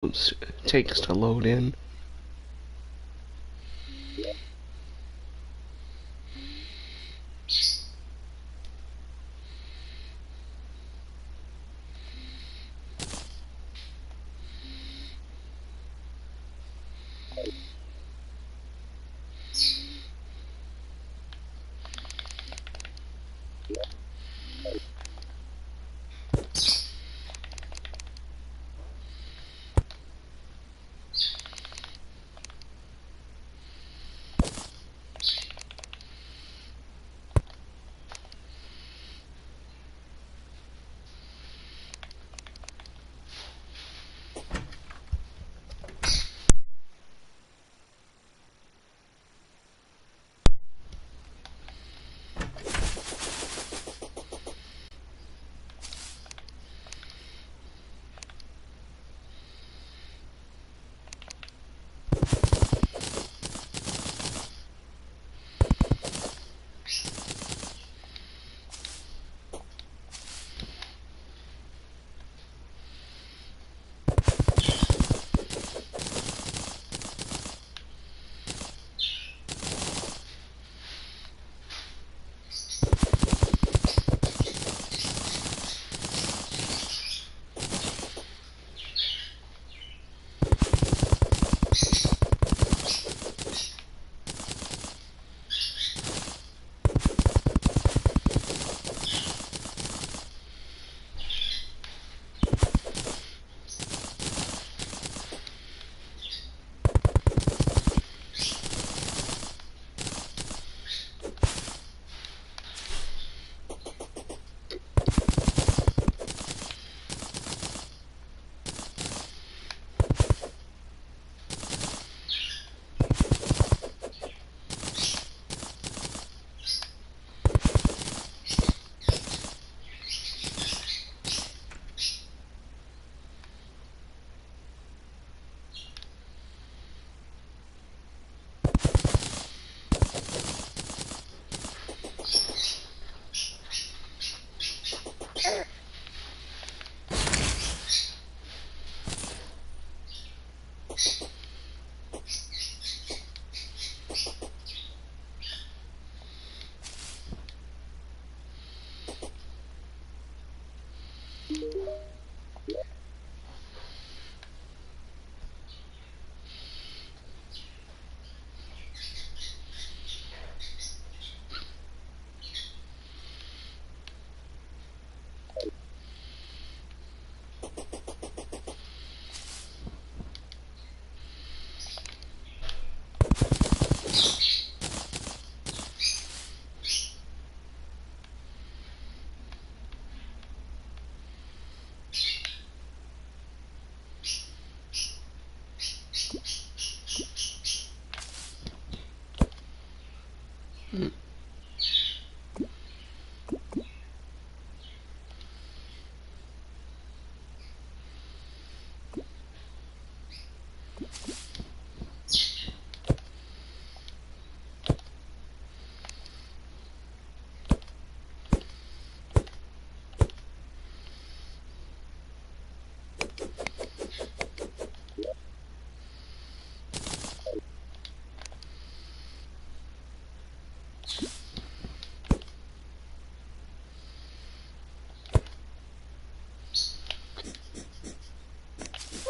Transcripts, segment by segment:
it takes to load in.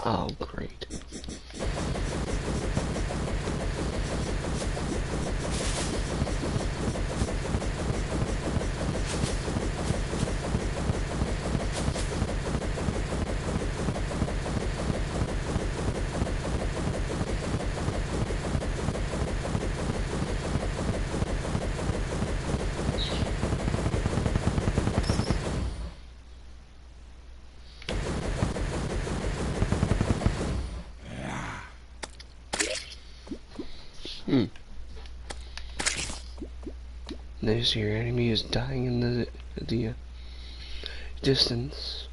Oh, great. Notice your enemy is dying in the distance.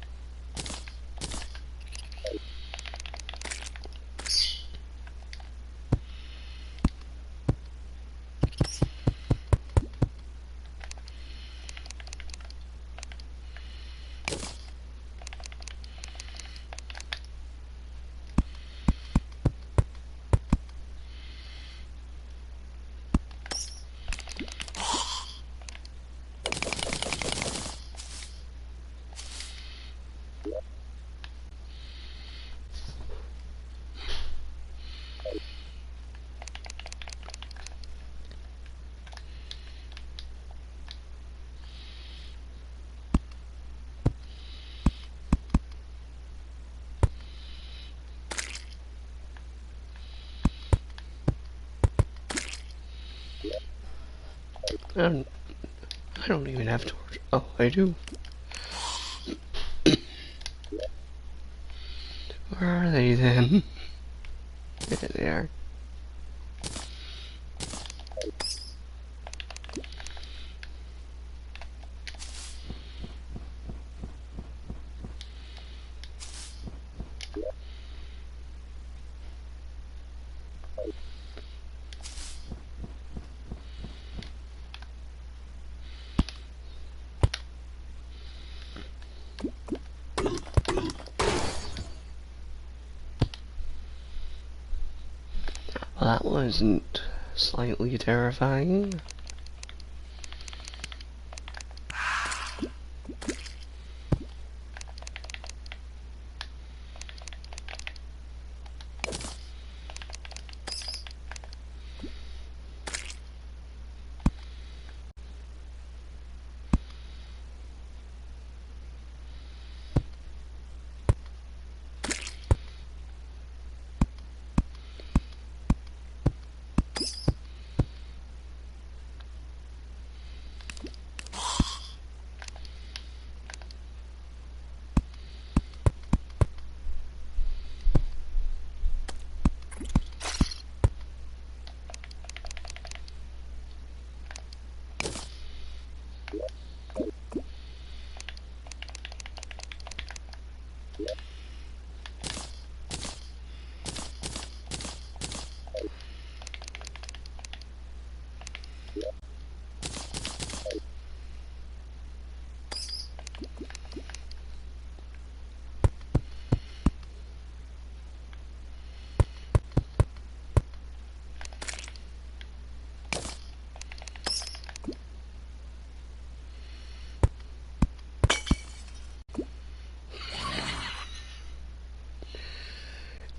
don't, I don't even have torch. Oh, I do. Where are they then? There they are. Well, that wasn't slightly terrifying.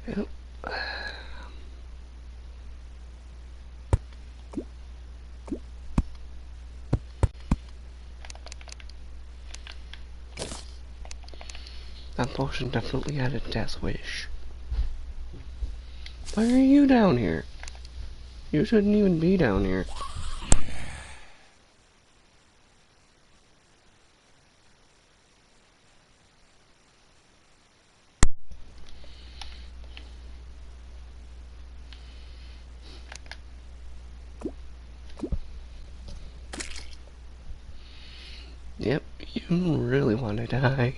Yep. That potion definitely had a death wish. Why are you down here? You shouldn't even be down here. Yep, you really want to die.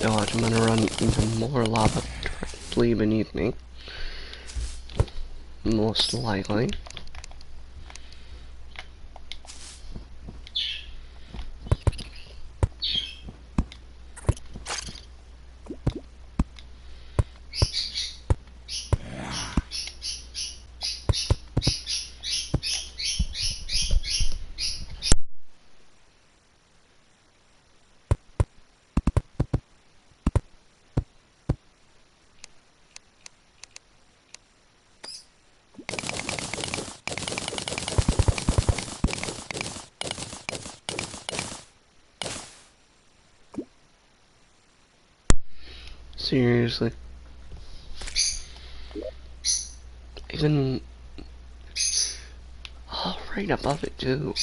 Now watch, I'm gonna run into more lava directly beneath me. Most likely. Seriously. Even... oh, right above it too.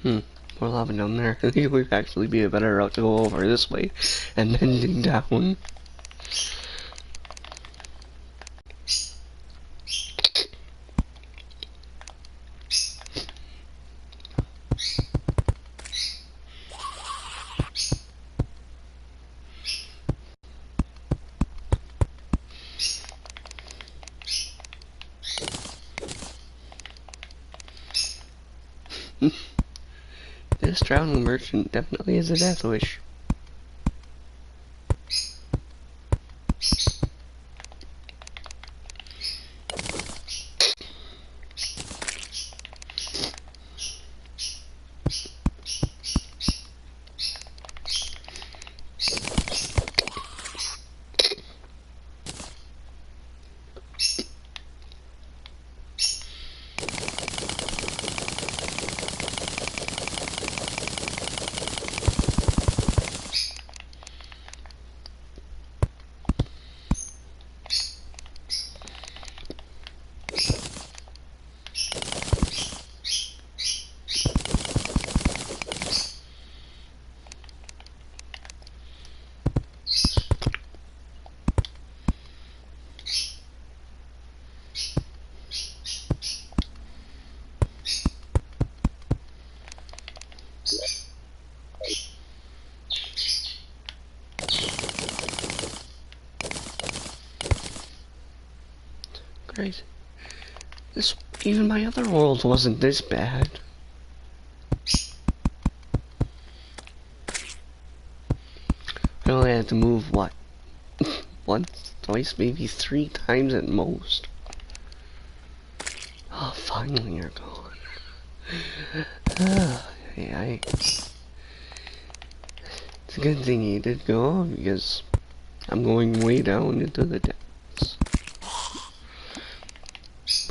More lava down there. I think it would actually be a better route to go over this way and then dig down. this drowning merchant definitely is a death wish. Great. Even my other world wasn't this bad. I only had to move, what? Once, twice, maybe 3 times at most. Oh, finally you're gone. It's a good thing he did go, because I'm going way down into the depths.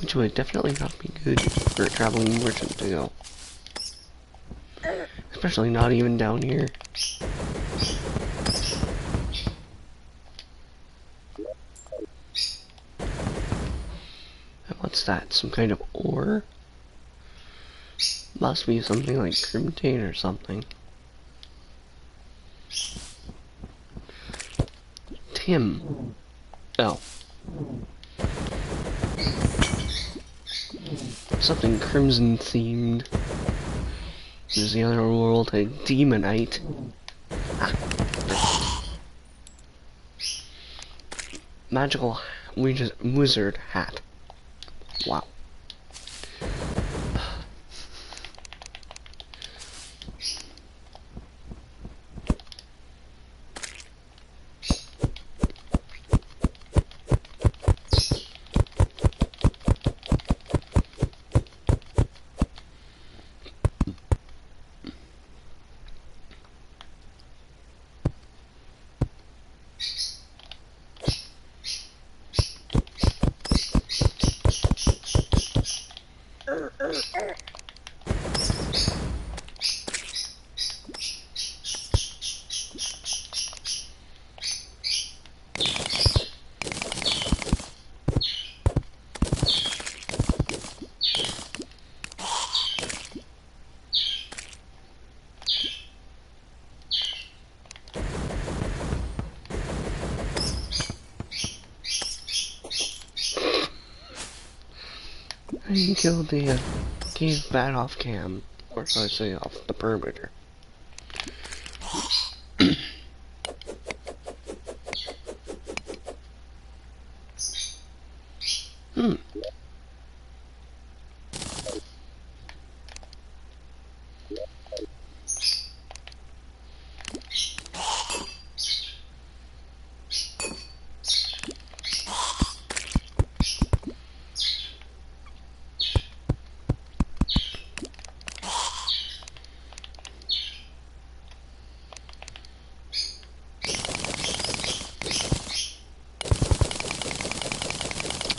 Which would definitely not be good for a traveling merchant to go. Especially not even down here. And what's that? Some kind of ore? Must be something like crimtane or something. Tim. Oh. Something crimson themed. There's the other world, a demonite. Magical wizard hat. Wow. I killed the cave bat off cam, or should I say off the perimeter.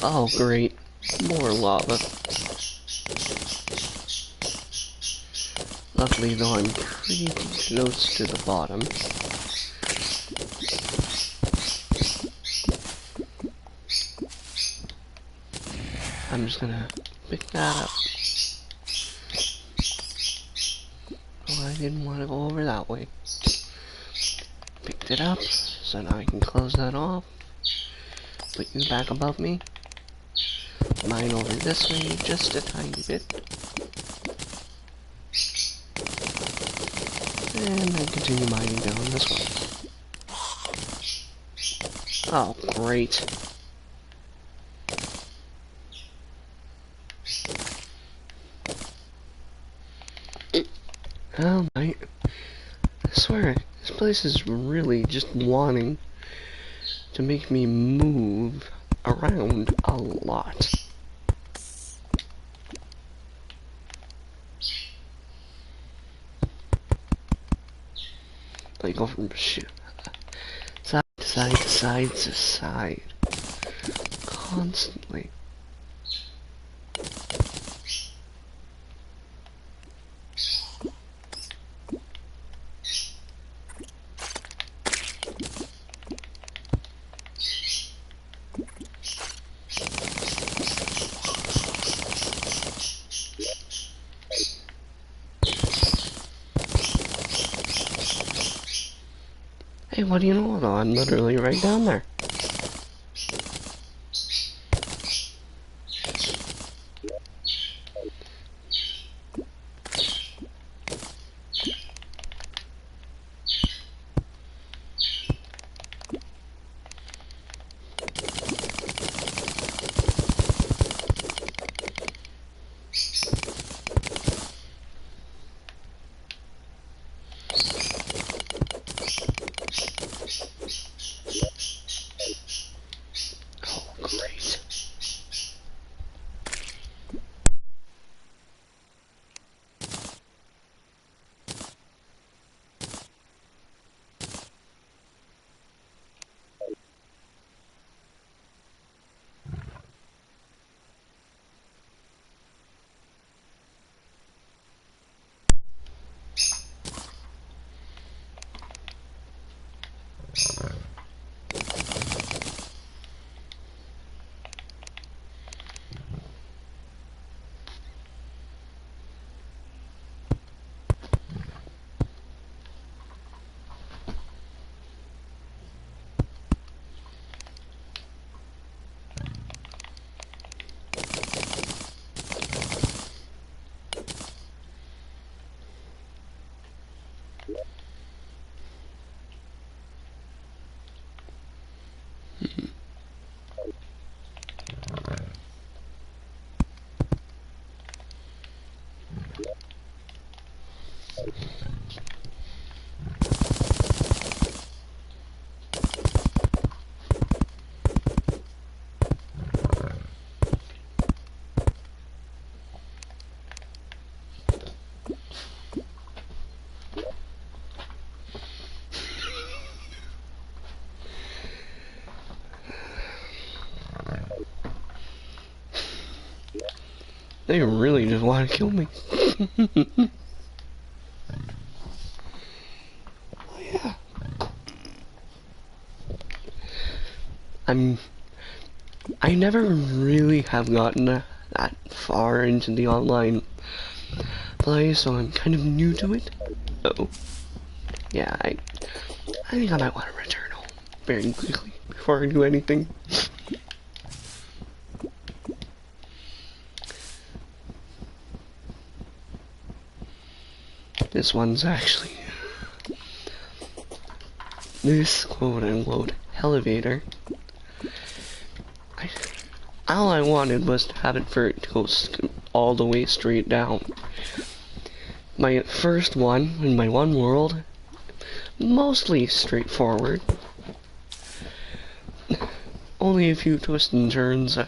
Oh great, more lava. Luckily though I'm pretty close to the bottom. I'm just gonna pick that up. Oh, I didn't want to go over that way. Picked it up, so now I can close that off. Put you back above me. Mine over this way just a tiny bit. And then continue mining down this way. Oh, great. Oh my, I swear, this place is really just wanting to make me move around a lot. Like go from side to side to side to side. Constantly. Hey, what do you know though? I'm literally right down there. Oh, great. They really just want to kill me. Yeah. I never really have gotten that far into the online play, so I'm kind of new to it. Oh. Yeah, I think I might want to return home very quickly before I do anything. This one's actually this quote-unquote elevator. All I wanted was to have it for it to go all the way straight down. My first one in my one world, mostly straightforward. Only a few twists and turns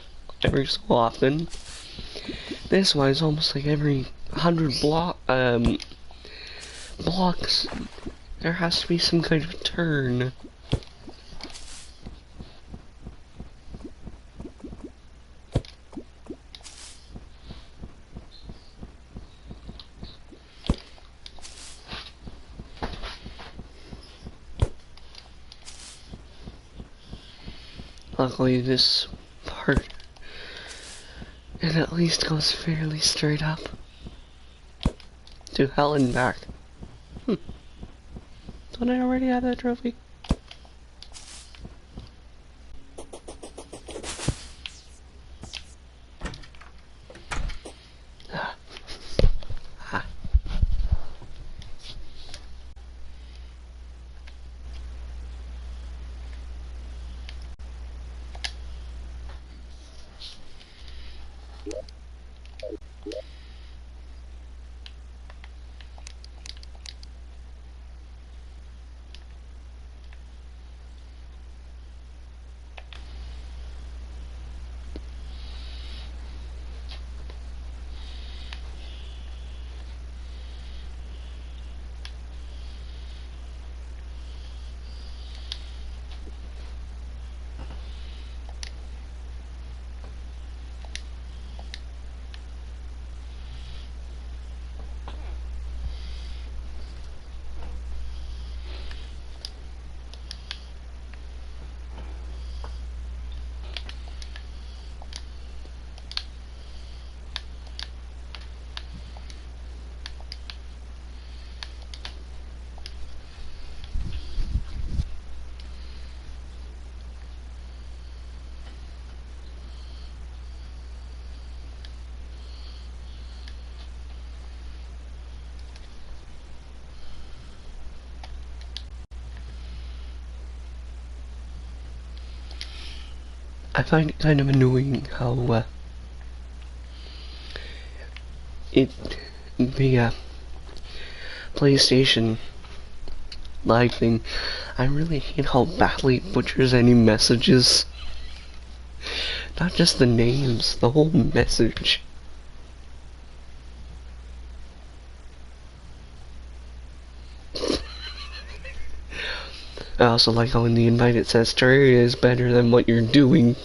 every so often. This one is almost like every 100 blocks, there has to be some kind of turn. Luckily, this part, it at least goes fairly straight up to hell and back. Don't I already have that trophy? Ah. I find it kind of annoying how the PlayStation Live thing. I really hate how badly it butchers any messages. Not just the names, the whole message. I also like how in the invite it says Terraria is better than what you're doing.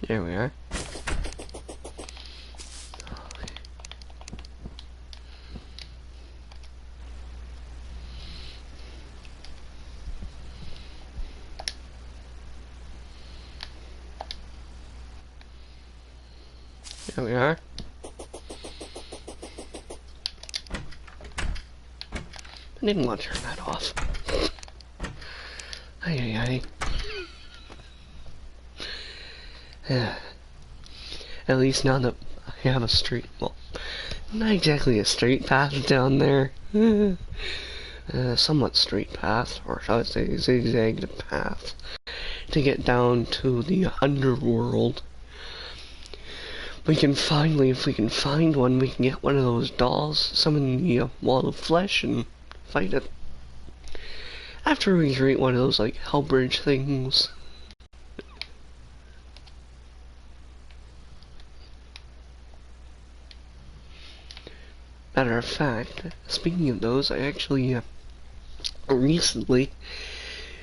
There we are. There we are. I didn't want to turn that off. Ay. At least now that I have a straight, well, not exactly a straight path down there. Somewhat straight path, or shall I say zigzagged path, to get down to the underworld. We can finally, if we can find one, we can get one of those dolls, summon the wall of flesh, and fight it. After we create one of those, like, hell bridge things. Matter of fact, speaking of those, I actually, recently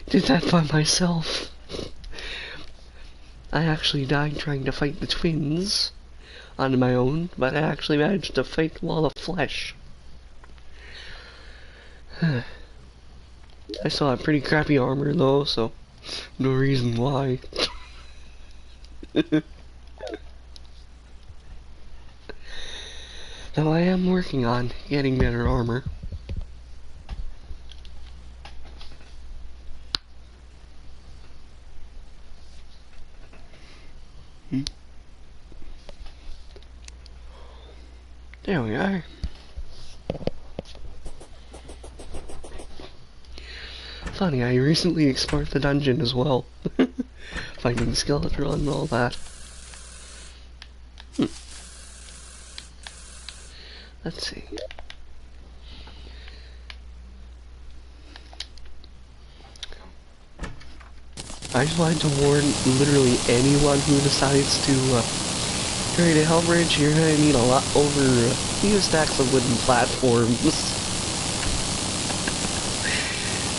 did that by myself. I actually died trying to fight the twins on my own, but I actually managed to fight the wall of flesh. I still have pretty crappy armor though, so no reason why. Though I am working on getting better armor. There we are. Funny, I recently explored the dungeon as well. Finding Skeleton and all that. Let's see. I just wanted to warn literally anyone who decides to create a hell bridge, you're gonna need a lot over a few stacks of wooden platforms.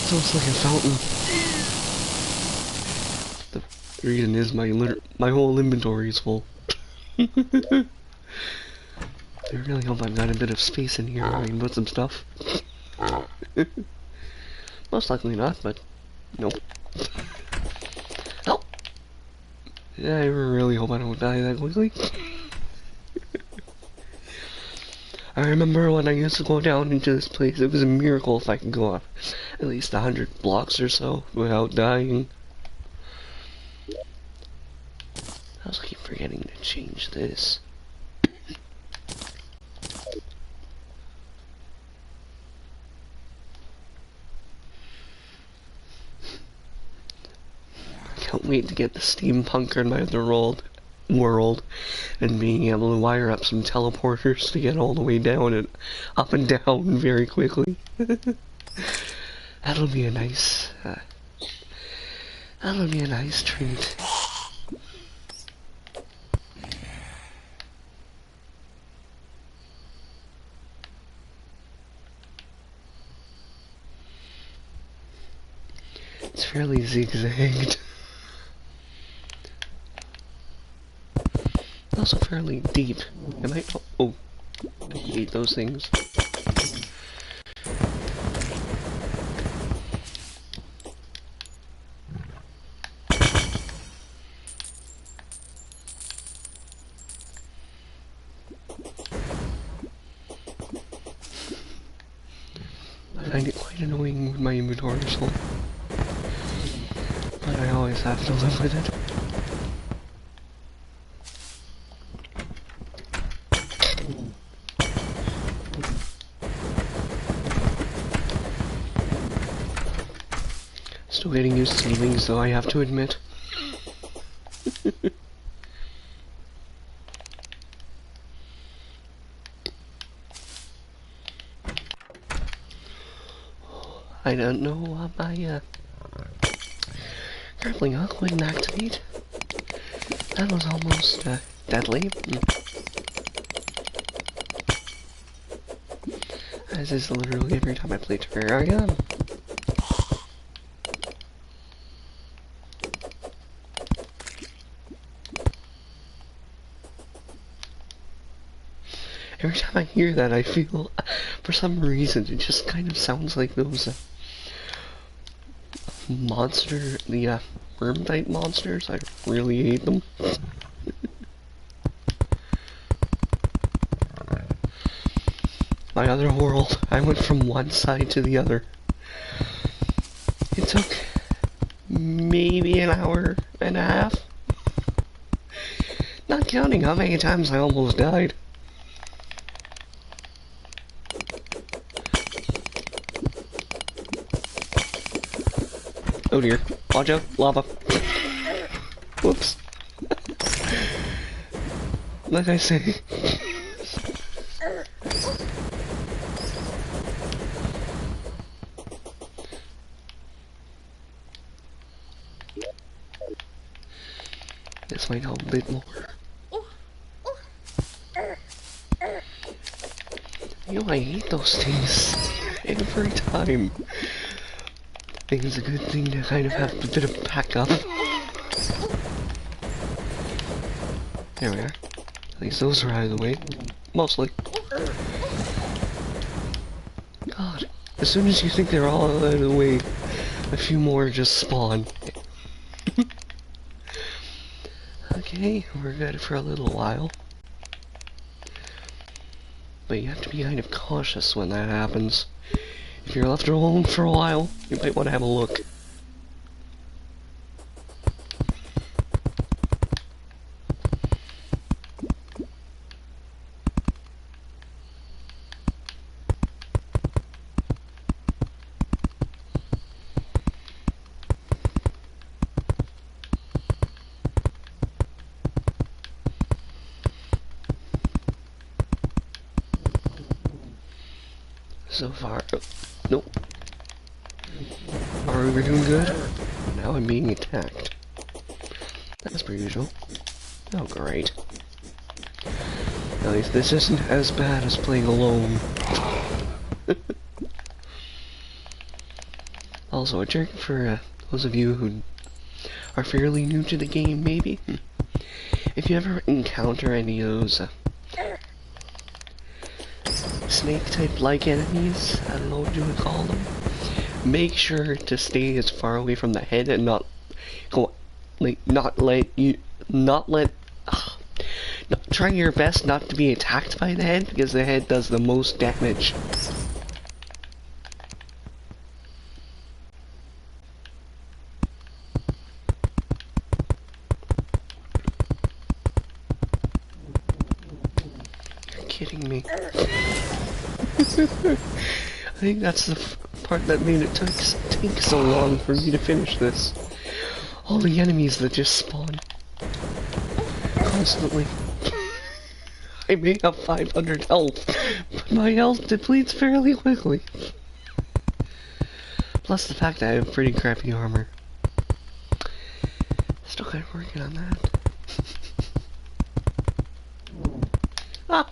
It's almost like a fountain. The reason is my whole inventory is full. I really hope I've got a bit of space in here where I can put some stuff. Most likely not, but nope. Oh! Yeah, I really hope I don't die that quickly. I remember when I used to go down into this place, it was a miracle if I could go up at least 100 blocks or so without dying. I also keep forgetting to change this. Can't wait to get the steampunker in my other world and being able to wire up some teleporters to get all the way down and up and down very quickly. That'll be a nice treat. It's fairly zigzagged. Also fairly deep. Am I? Oh, I hate those things. I find it quite annoying when my inventory is full, but I always have to live with it. Still getting used to ceilings, though, I have to admit. I don't know why my grappling hook wouldn't activate. That was almost deadly. As is literally every time I play Terraria. Every time I hear that, I feel, for some reason, it just kind of sounds like those the worm type monsters. I really hate them. My other world, I went from one side to the other. It took maybe an hour and a half. Not counting how many times I almost died. Oh dear. Watch out. Lava. Whoops. Like I say. This might help a bit more. You know, I hate those things every time. I think it's a good thing to kind of have a bit of backup. There we are. At least those are out of the way. Mostly. God. As soon as you think they're all out of the way, a few more just spawn. Okay, we're good for a little while. But you have to be kind of cautious when that happens. If you're left alone for a while, you might want to have a look. So far, nope. Alright, we're doing good. Now I'm being attacked. That's per usual. Oh, great. At least this isn't as bad as playing alone. Also, a trick for those of you who are fairly new to the game, maybe. If you ever encounter any of those snake-type like enemies, I don't know what you would call them, make sure to stay as far away from the head and not go, like, try your best not to be attacked by the head, because the head does the most damage. You're kidding me. I think that's the part that made it take so long for me to finish this. All the enemies that just spawn constantly. I may have 500 health, but my health depletes fairly quickly. Plus the fact that I have pretty crappy armor. Still kind of working on that. Ah!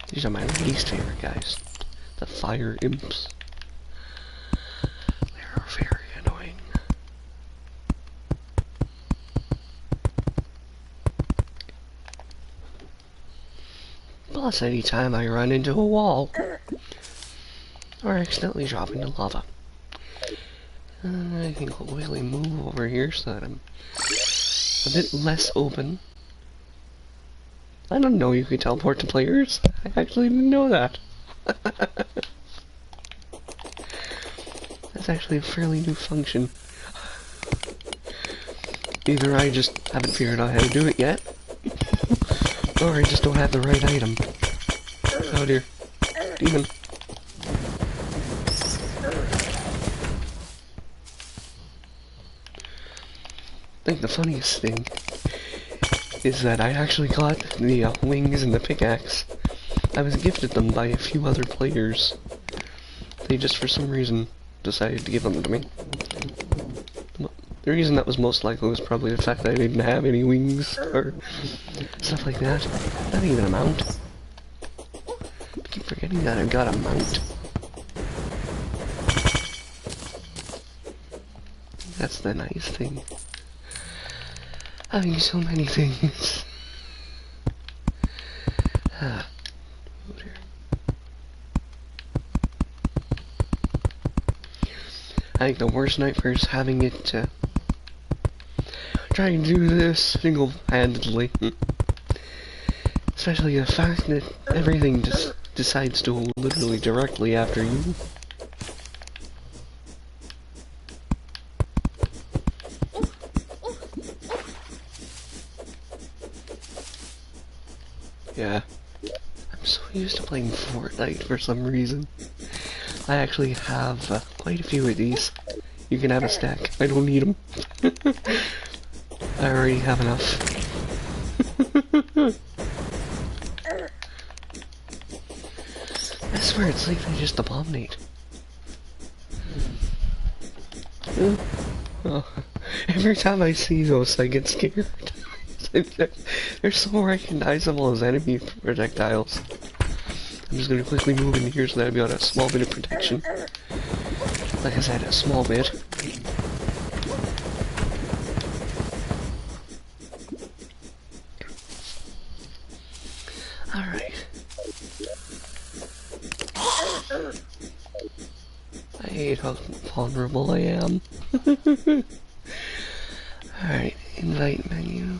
These are my least favorite guys. The fire imps. They're very annoying. Plus, anytime I run into a wall, or accidentally drop into lava, I think I'll really move over here so that I'm a bit less open. I don't know you can teleport to players. I actually didn't know that. That's actually a fairly new function. Either I just haven't figured out how to do it yet, or I just don't have the right item. Oh dear. Demon. think the funniest thing is that I actually got the wings and the pickaxe. I was gifted them by a few other players. They just for some reason decided to give them to me. The reason that was most likely was probably the fact that I didn't have any wings or stuff like that. Not even a mount. I keep forgetting that I've got a mount. That's the nice thing. Having so many things. Ah. Oh dear. I think the worst nightmare is having it trying to do this single-handedly. Especially the fact that everything just decides to literally directly after you. Yeah. I'm so used to playing Fortnite for some reason. I actually have quite a few of these. You can have a stack. I don't need them. I already have enough. I swear it's like they just abominate. Oh, every time I see those, I get scared. They're so recognizable as enemy projectiles. I'm just gonna quickly move in here so that I've got a small bit of protection. Like I said, a small bit. Alright. I hate how vulnerable I am. Alright, invite menu.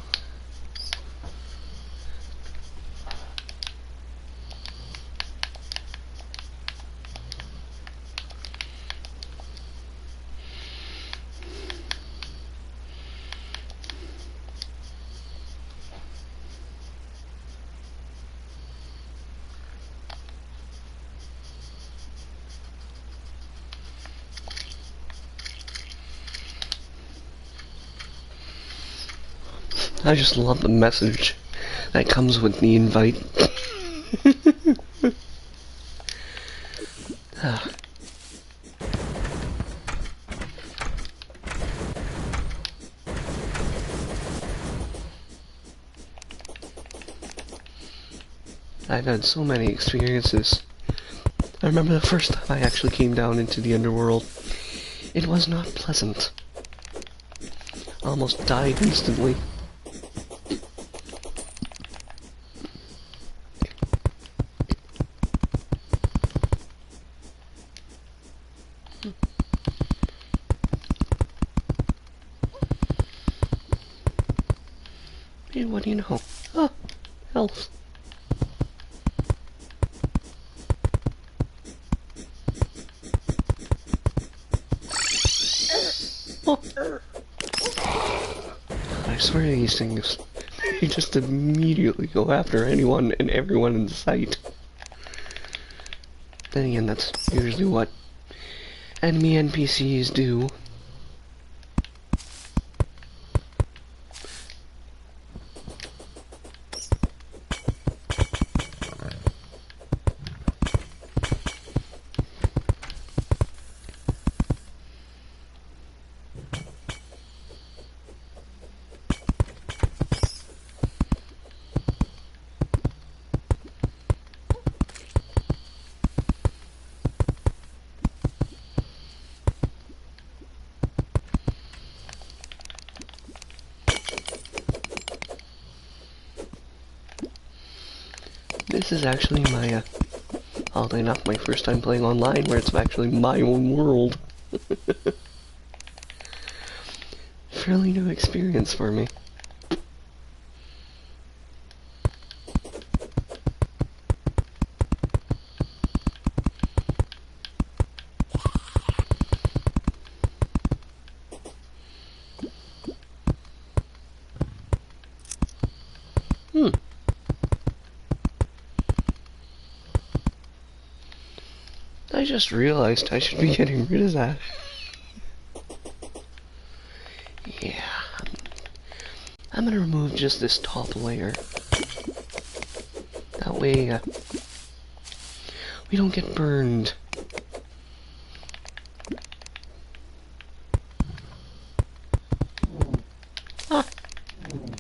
I just love the message that comes with the invite. Ah. I've had so many experiences. I remember the first time I actually came down into the underworld. It was not pleasant. I almost died instantly. Hey, what do you know? Oh, health. Oh. I swear these things, they just immediately go after anyone and everyone in sight. Then again, that's usually what enemy NPCs do. This is actually my, oddly enough, my first time playing online where it's actually my own world. Fairly new experience for me. I just realized I should be getting rid of that. Yeah, I'm gonna remove just this top layer. That way, we don't get burned. Ah!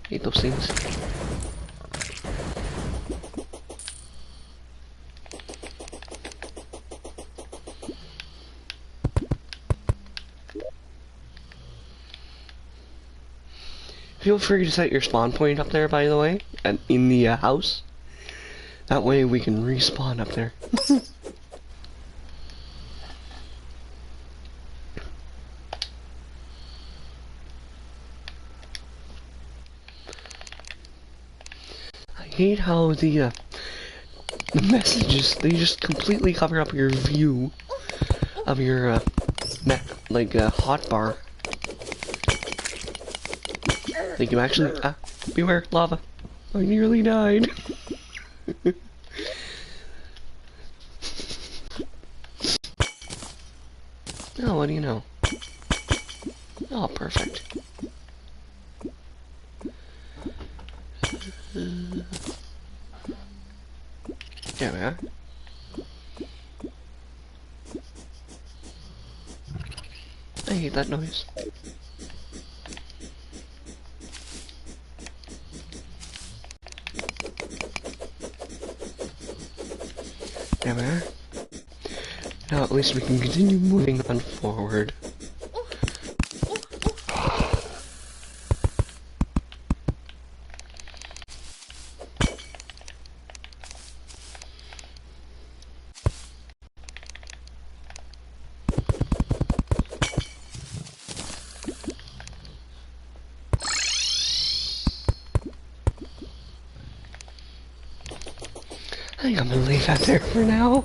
Hate those things. Feel free to set your spawn point up there, by the way, and in the house. That way we can respawn up there. I hate how the messages, they just completely cover up your view of your hotbar. Like you actually, beware, lava. I nearly died. Oh, what do you know? Oh, perfect. There we are. I hate that noise. There we are. Now at least we can continue moving on forward. I think I'm gonna leave that there for now.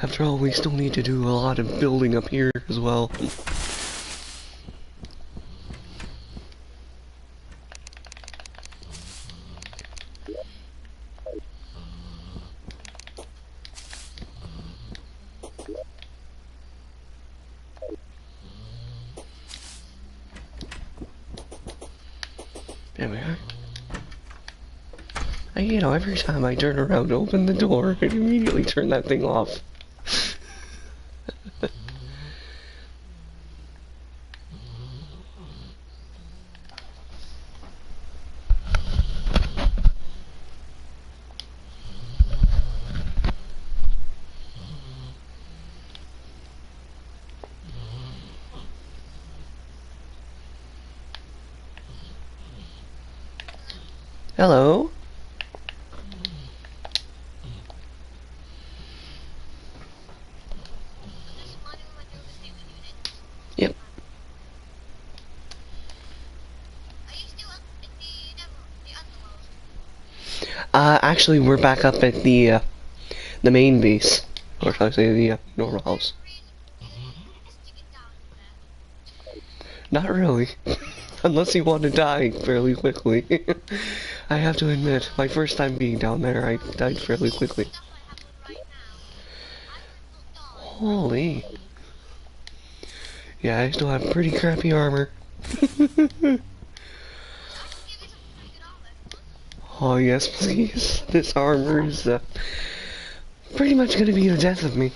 After all, we still need to do a lot of building up here as well. There we are. You know, every time I turn around to open the door, I immediately turn that thing off. Hello? Yep. Actually, we're back up at the main base. Or should I say the, normal house. Not really. Unless you want to die fairly quickly. I have to admit, my first time being down there, I died fairly quickly. Holy. Yeah, I still have pretty crappy armor. Oh yes, please. This armor is, pretty much gonna be the death of me.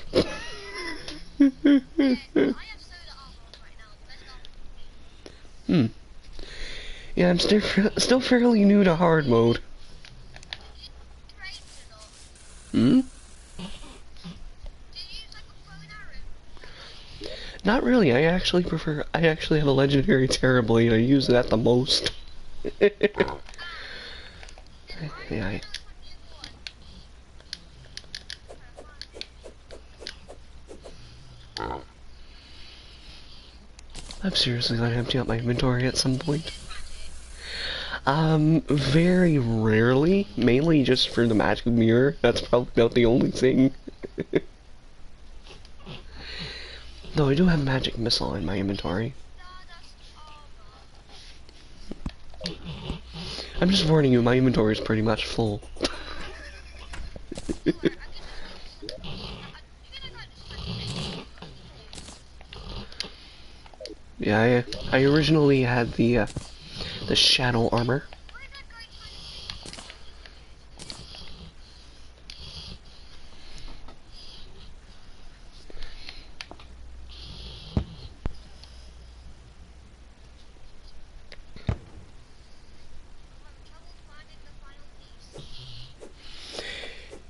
Yeah, I'm still fairly new to hard mode. Not really, I actually have a legendary Terra blade, I use that the most. Yeah, I'm seriously gonna empty out my inventory at some point. Very rarely, mainly just for the magic mirror, that's probably about the only thing. Though I do have magic missile in my inventory. I'm just warning you, my inventory is pretty much full. Yeah, I originally had the shadow armor.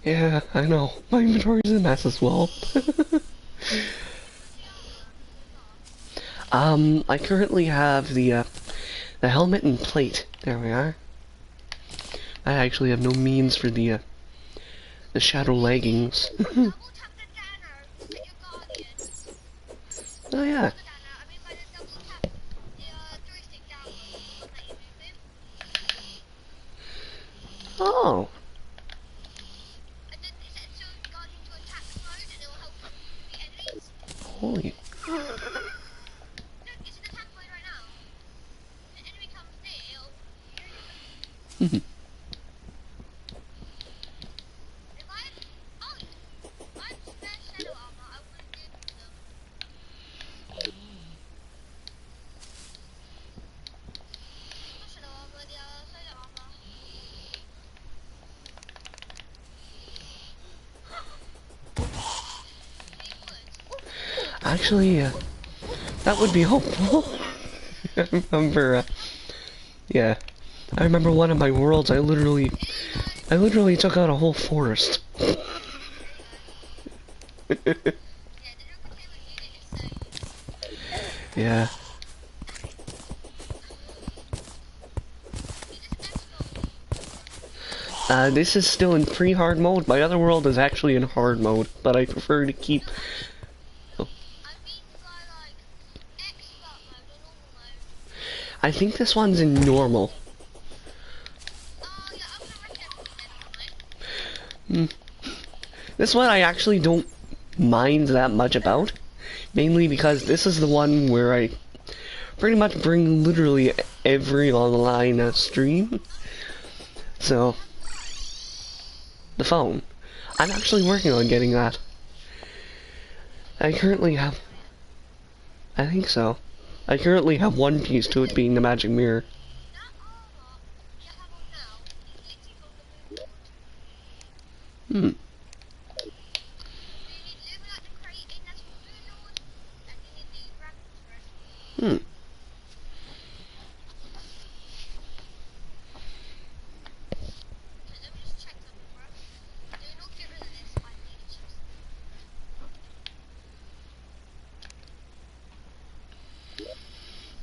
Yeah, I know. My inventory's a mess as well. I currently have the helmet and plate. There we are. I actually have no means for the shadow leggings. Oh yeah. Oh. Holy. Actually, that would be helpful. I remember, yeah, I remember one of my worlds. I literally took out a whole forest. Yeah. This is still in pre-hard mode. My other world is actually in hard mode, but I prefer to keep. Oh. I think this one's in normal. This one I actually don't mind that much about, mainly because this is the one where I pretty much bring literally every online stream. So, the phone. I'm actually working on getting that. I currently have... I think so. I currently have one piece to it being the magic mirror. Hmm. Hmm.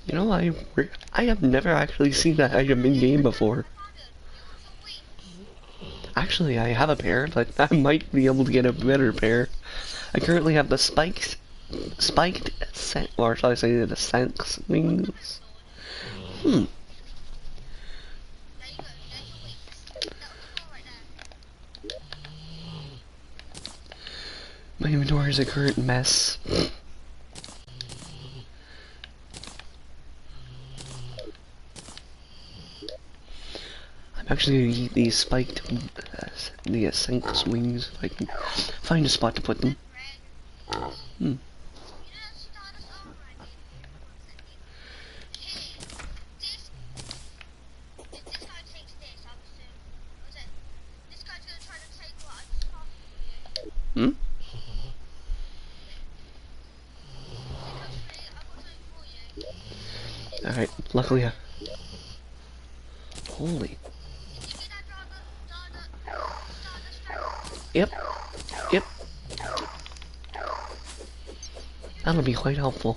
You know, I have never actually seen that item in game before. Actually, I have a pair, but I might be able to get a better pair. I currently have the spiked scent, or shall I say the scent wings? Hmm. My inventory is a current mess. I'm actually gonna eat these spiked, the scent wings if I can find a spot to put them. Hmm. Hmm? Alright, luckily holy. Yep. Yep. That'll be quite helpful.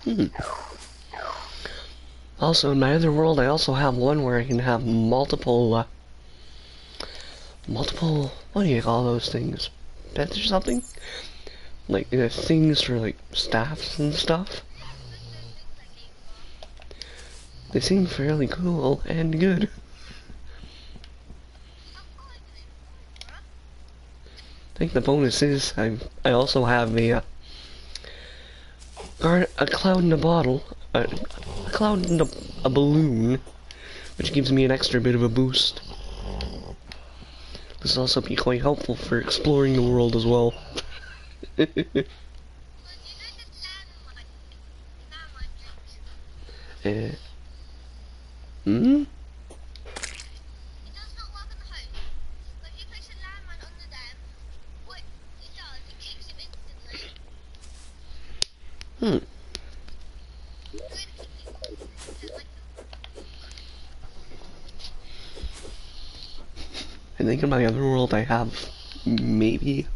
Hmm. Also, in my other world, I also have one where I can have multiple, what do you call those things? Pets or something? Like, things for, like, staffs and stuff. They seem fairly cool and good. I think the bonus is I also have a cloud in a bottle, a cloud in a balloon, which gives me an extra bit of a boost. This will also be quite helpful for exploring the world as well. uh, hmm? Hmm. I think in my other world I have maybe,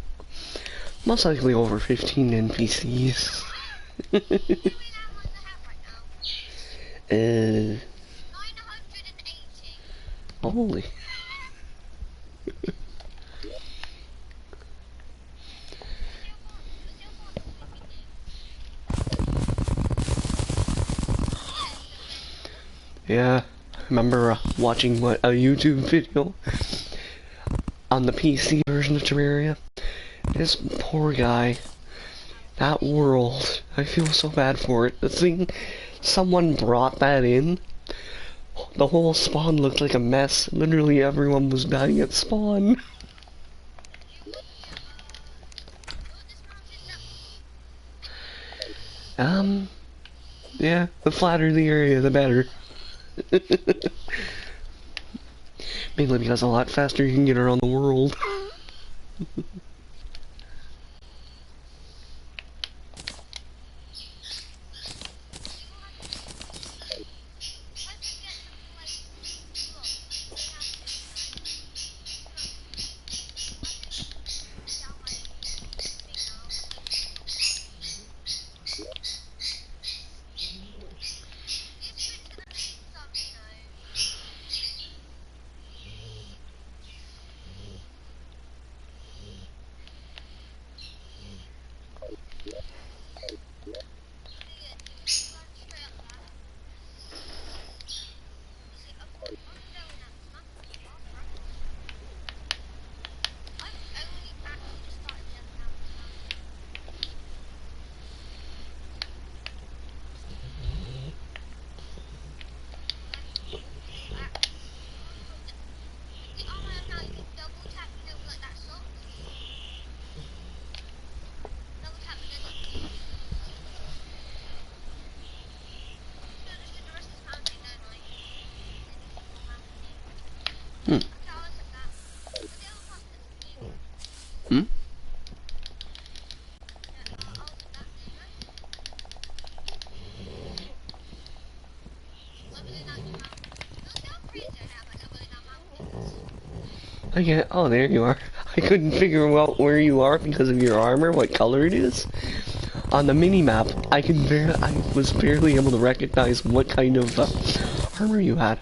most likely over 15 NPCs. uh, holy. Yeah, I remember watching a YouTube video on the PC version of Terraria. This poor guy, that world, I feel so bad for it. The thing, someone brought that in. The whole spawn looked like a mess. Literally everyone was dying at spawn. Yeah, the flatter the area, the better. Mainly because a lot faster you can get around the world. Hmm. Hmm? Okay, oh, there you are. I couldn't figure out where you are because of your armor, what color it is. On the mini-map, I was barely able to recognize what kind of armor you had.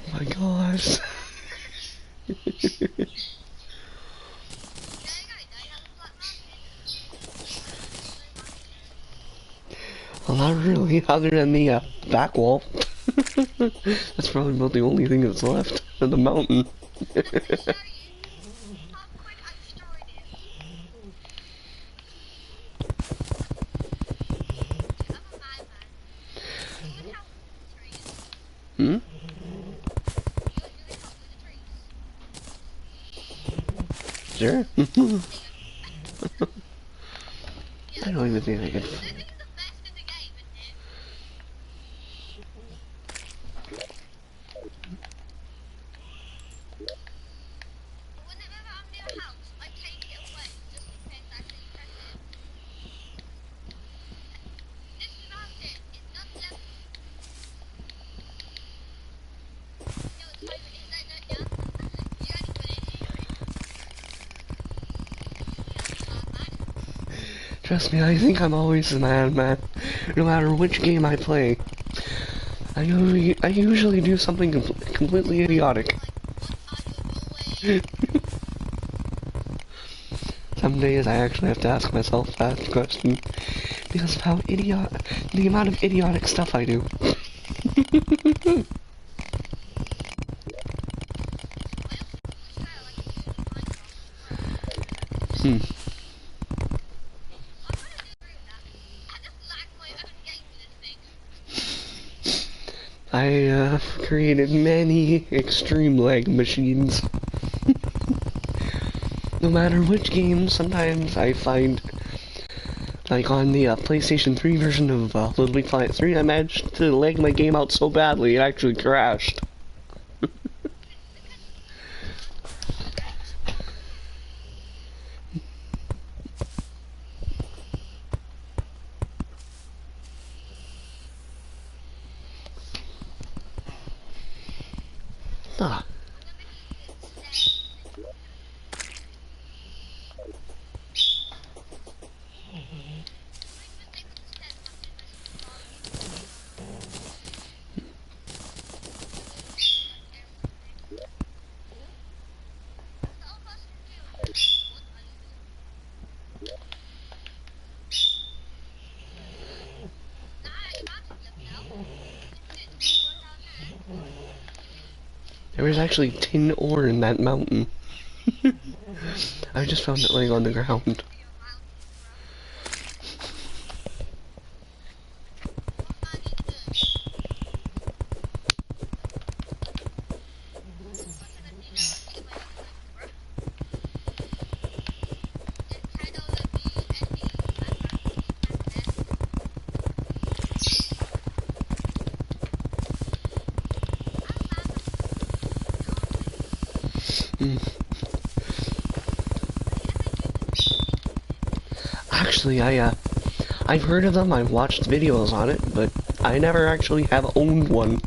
Oh my gosh. Well, not really, other than the back wall. That's probably about the only thing that's left of the mountain. Hmm? Sure. I don't even think I could. Trust me, I think I'm always the man. No matter which game I play, I usually do something completely idiotic. Some days I actually have to ask myself that question because of the amount of idiotic stuff I do. Hmm. have created many extreme lag machines. No matter which game, sometimes I find, like on the PlayStation 3 version of Little Big Planet 3, I managed to lag my game out so badly it actually crashed. Ah. There was actually tin ore in that mountain. I just found it laying on the ground. Actually, I've heard of them, I've watched videos on it, but I never actually have owned one.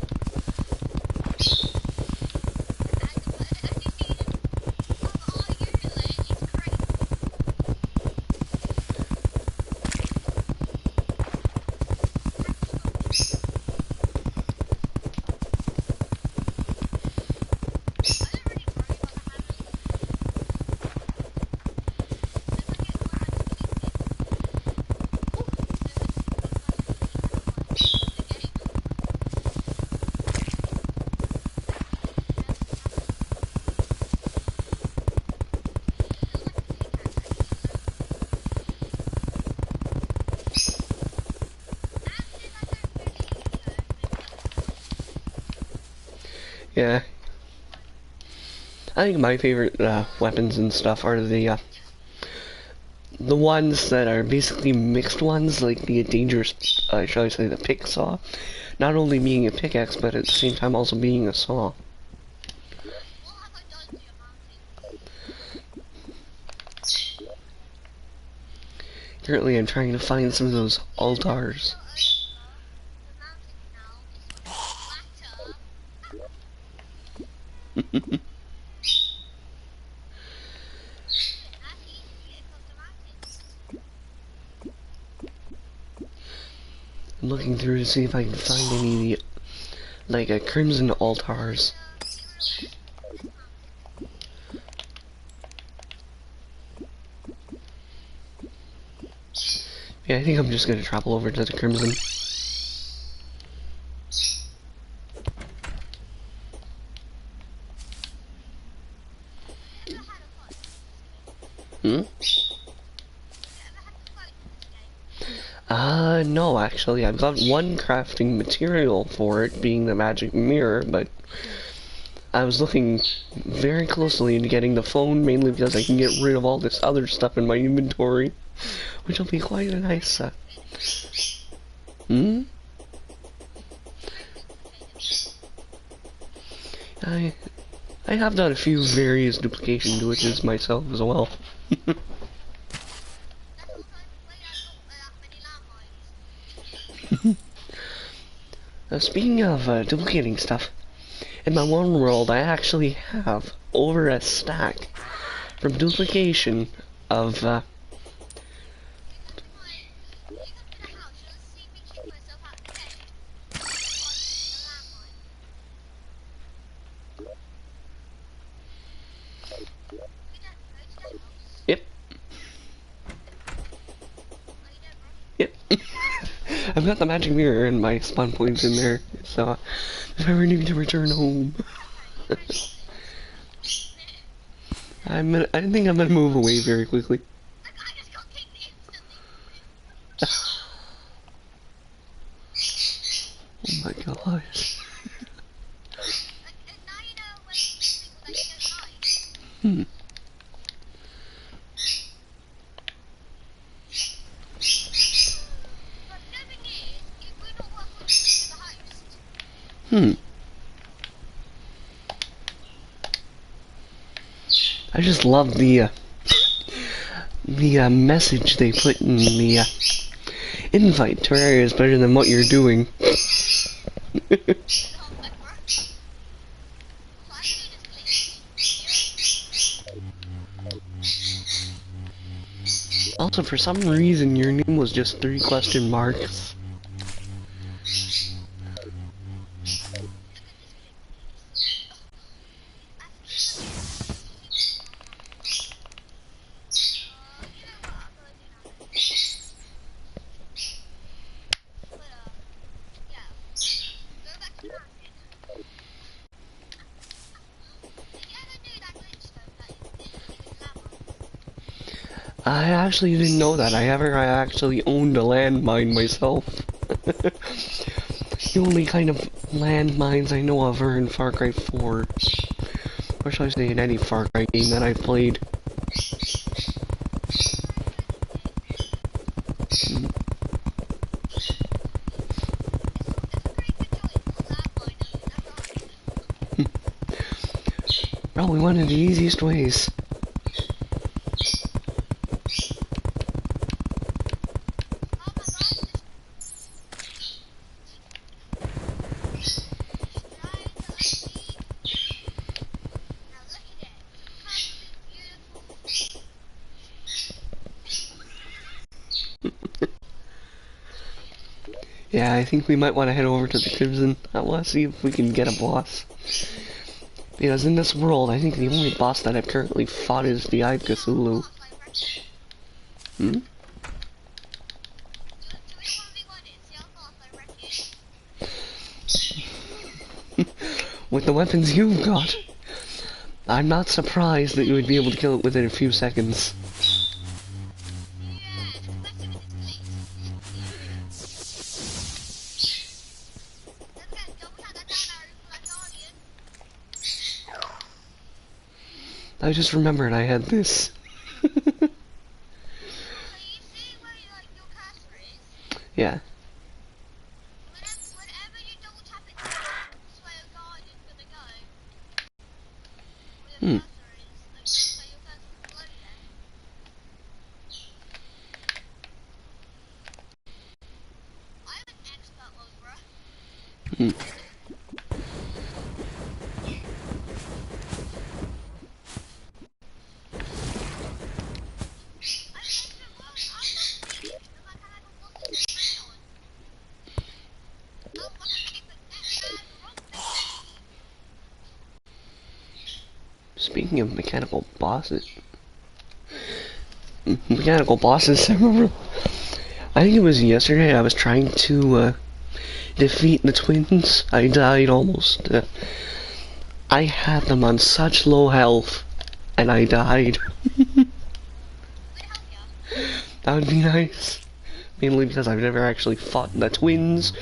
Yeah. I think my favorite weapons and stuff are the ones that are basically mixed ones, like the dangerous, shall I say, the pick saw. Not only being a pickaxe, but at the same time also being a saw. Currently I'm trying to find some of those altars. I'm looking through to see if I can find any, like, crimson altars. Yeah, I think I'm just gonna travel over to the crimson. Hmm? No, actually, I've got one crafting material for it, being the magic mirror, but I was looking very closely into getting the phone, mainly because I can get rid of all this other stuff in my inventory, which will be quite a nice, Hmm? I have done a few various duplication glitches myself as well. Speaking of duplicating stuff, in my one world I actually have over a stack from duplication of yep. Yep. I've got the magic mirror and my spawn points in there, so if I ever need to return home, I think I'm gonna move away very quickly. Oh my gosh. Hmm. Hmm. I just love the message they put in the invite. Terraria is better than what you're doing. Also, for some reason, your name was just 3 question marks. I actually didn't know that. I actually owned a landmine myself. The only kind of landmines I know of are in Far Cry 4. Or should I say in any Far Cry game that I've played. Probably one of the easiest ways. Yeah, I think we might want to head over to the Crimson. I want to see if we can get a boss. Because in this world, I think the only boss that I've currently fought is the Eye of Cthulhu. Hmm? With the weapons you've got, I'm not surprised that you would be able to kill it within a few seconds. I just remembered I had this. Yeah. Hmm. Hmm. Speaking of mechanical bosses, I remember, I think it was yesterday, I was trying to defeat the twins. I died almost. I had them on such low health, and I died. That would be nice. Mainly because I've never actually fought the twins,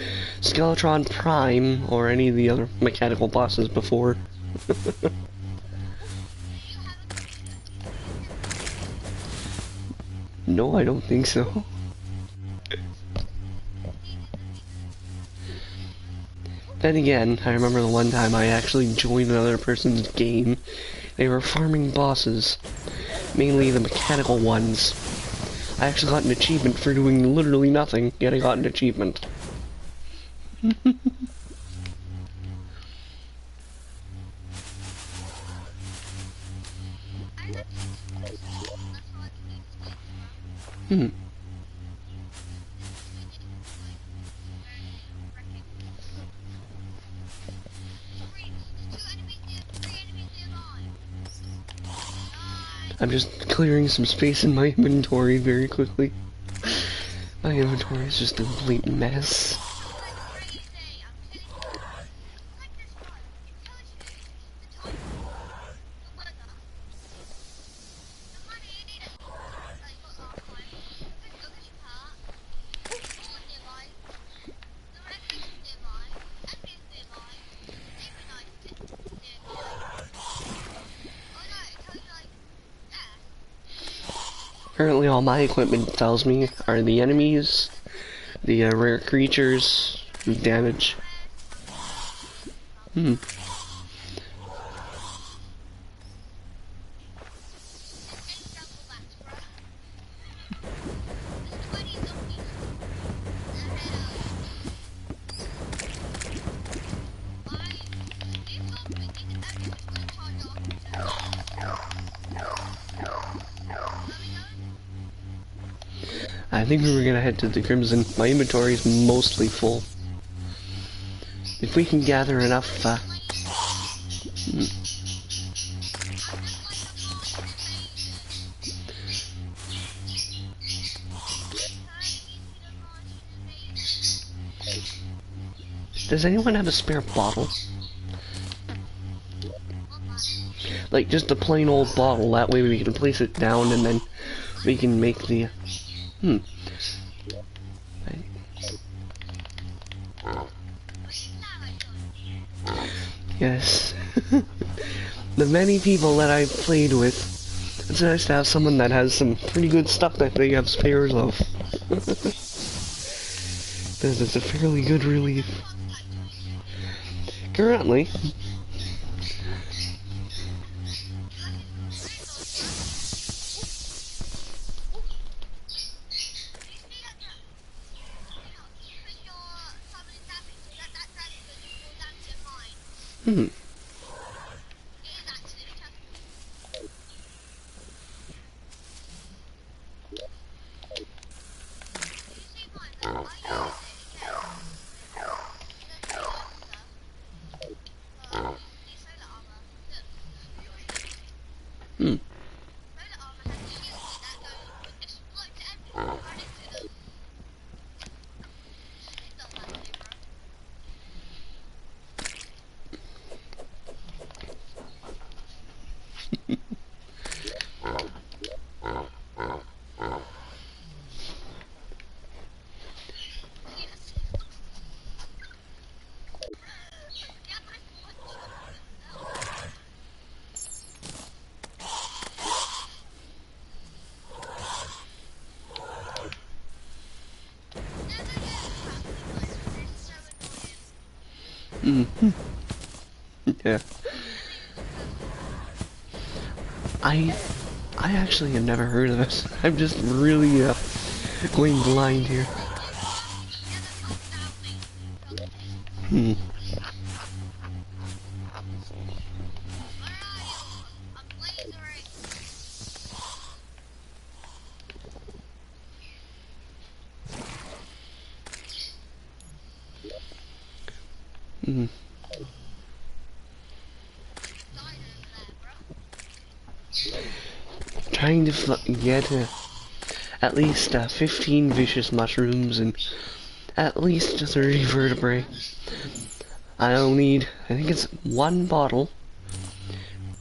Skeletron Prime, or any of the other mechanical bosses before. No, I don't think so. Then again, I remember the one time I actually joined another person's game. They were farming bosses, mainly the mechanical ones. I actually got an achievement for doing literally nothing, yet I got an achievement. Hmm. I'm just clearing some space in my inventory very quickly. My inventory is just a complete mess. Currently all my equipment tells me are the enemies, the rare creatures, damage. Hmm. I think we were gonna head to the Crimson. My inventory is mostly full. If we can gather enough, Does anyone have a spare bottle? Like, just a plain old bottle, that way we can place it down and then we can make the... Yes. The many people that I've played with, it's nice to have someone that has some pretty good stuff that they have spares of. Because it's a fairly good relief. Currently, hmm. Hmm. Hmm. Yeah. I actually have never heard of this. I'm just really going blind here. Hmm. Hmm. Trying to get at least 15 vicious mushrooms and at least 30 vertebrae. I'll need, I think it's one bottle,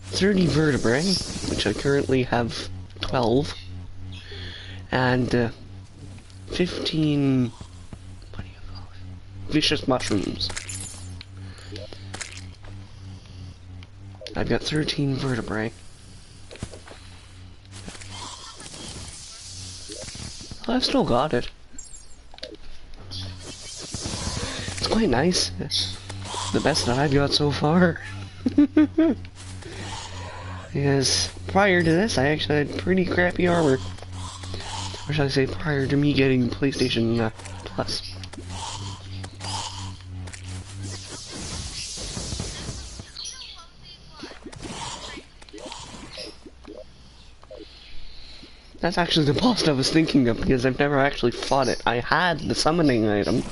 30 vertebrae, which I currently have 12, and 15, what do you call it? Vicious mushrooms. I've got 13 vertebrae. I've still got it. It's quite nice. The best that I've got so far. Because prior to this, I actually had pretty crappy armor. Or should I say prior to me getting PlayStation Plus. That's actually the boss I was thinking of, because I've never actually fought it. I had the summoning item.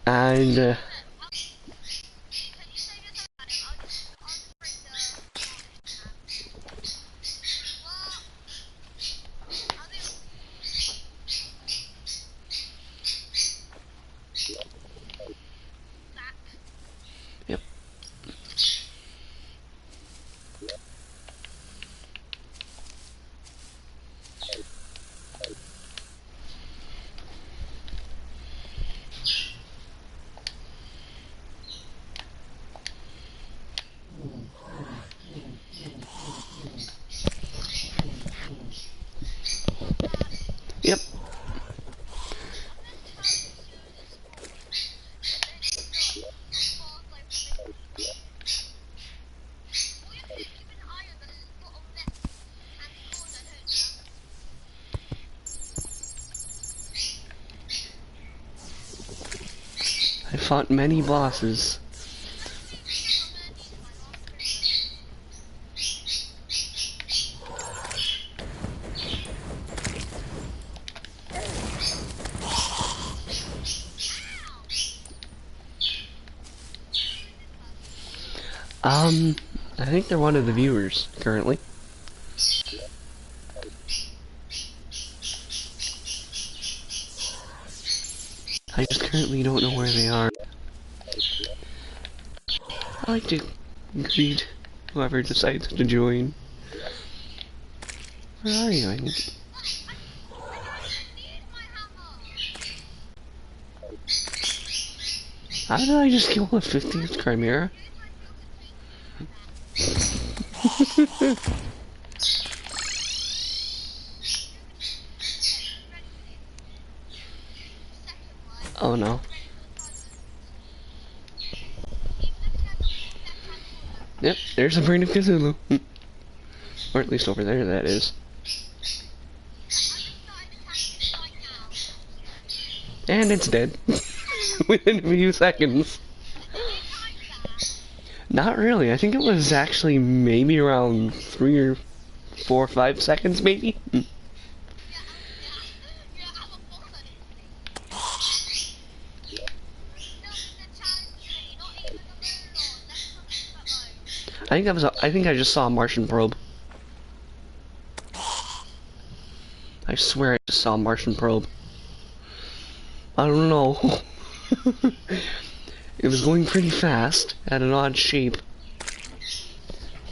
And, yep. fought many bosses. I think they're one of the viewers currently. I just currently don't know where they are. I like to greet whoever decides to join. Where are you? How did I just kill the 50th Chimera? Oh no. Yep, there's a brain of Cthulhu. Or at least over there, that is. And it's dead. Within a few seconds. Not really, I think it was actually maybe around 3 or 4 or 5 seconds, maybe? I think I just saw a Martian probe. I swear I just saw a Martian probe. I don't know. It was going pretty fast, at an odd shape.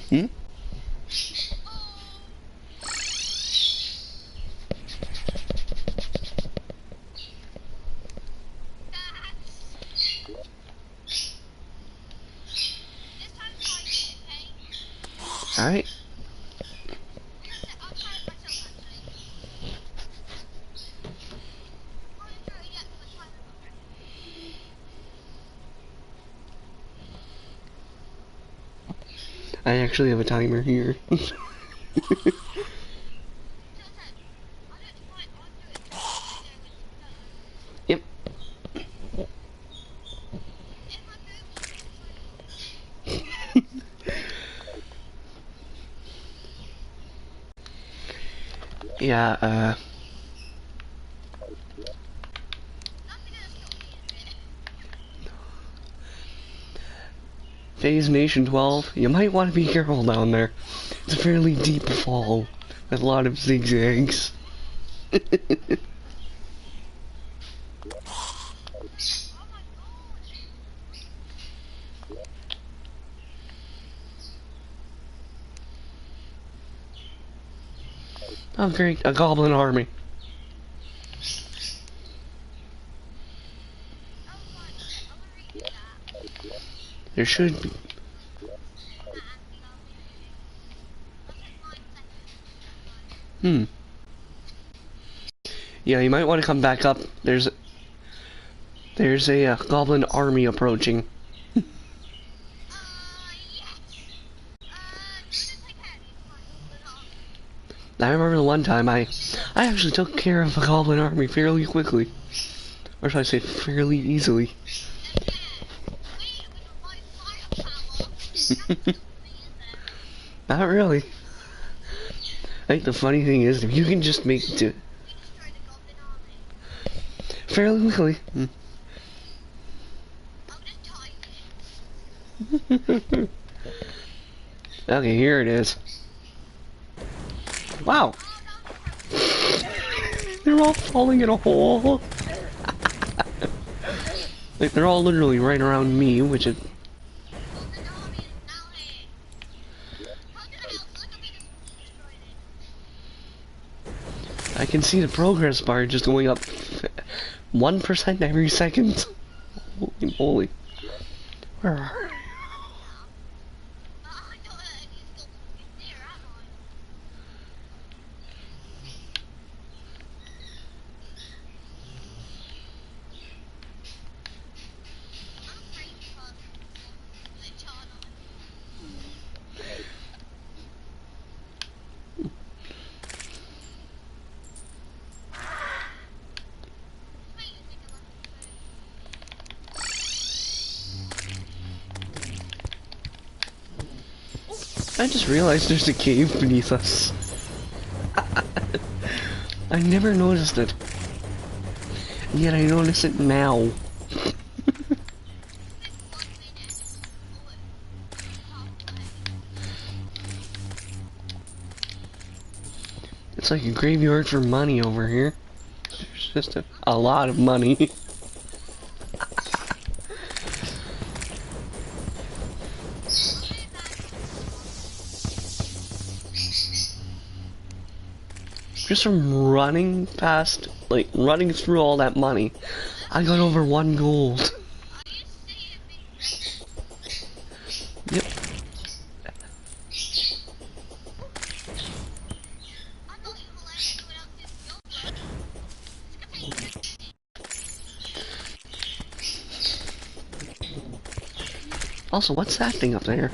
Hmm? Alright. I actually have a timer here. Yep. Yeah, Phase Nation 12, you might want to be careful down there. It's a fairly deep fall with a lot of zigzags. Oh great, a goblin army. There should be. Yeah, you might want to come back up. There's a goblin army approaching. I remember the one time I actually took care of a goblin army fairly quickly. Or should I say fairly easily. Not really. I think the funny thing is, if you can just make it to fairly quickly. Okay, here it is. Wow. They're all falling in a hole. Like, they're all literally right around me, which is... I can see the progress bar just going up 1% every second. Holy moly. Where are you? I just realized there's a cave beneath us. I never noticed it. And yet I notice it now. It's like a graveyard for money over here. There's just a lot of money. Just from running past, like, running through all that money, I got over 1 gold. Yep. Also, what's that thing up there?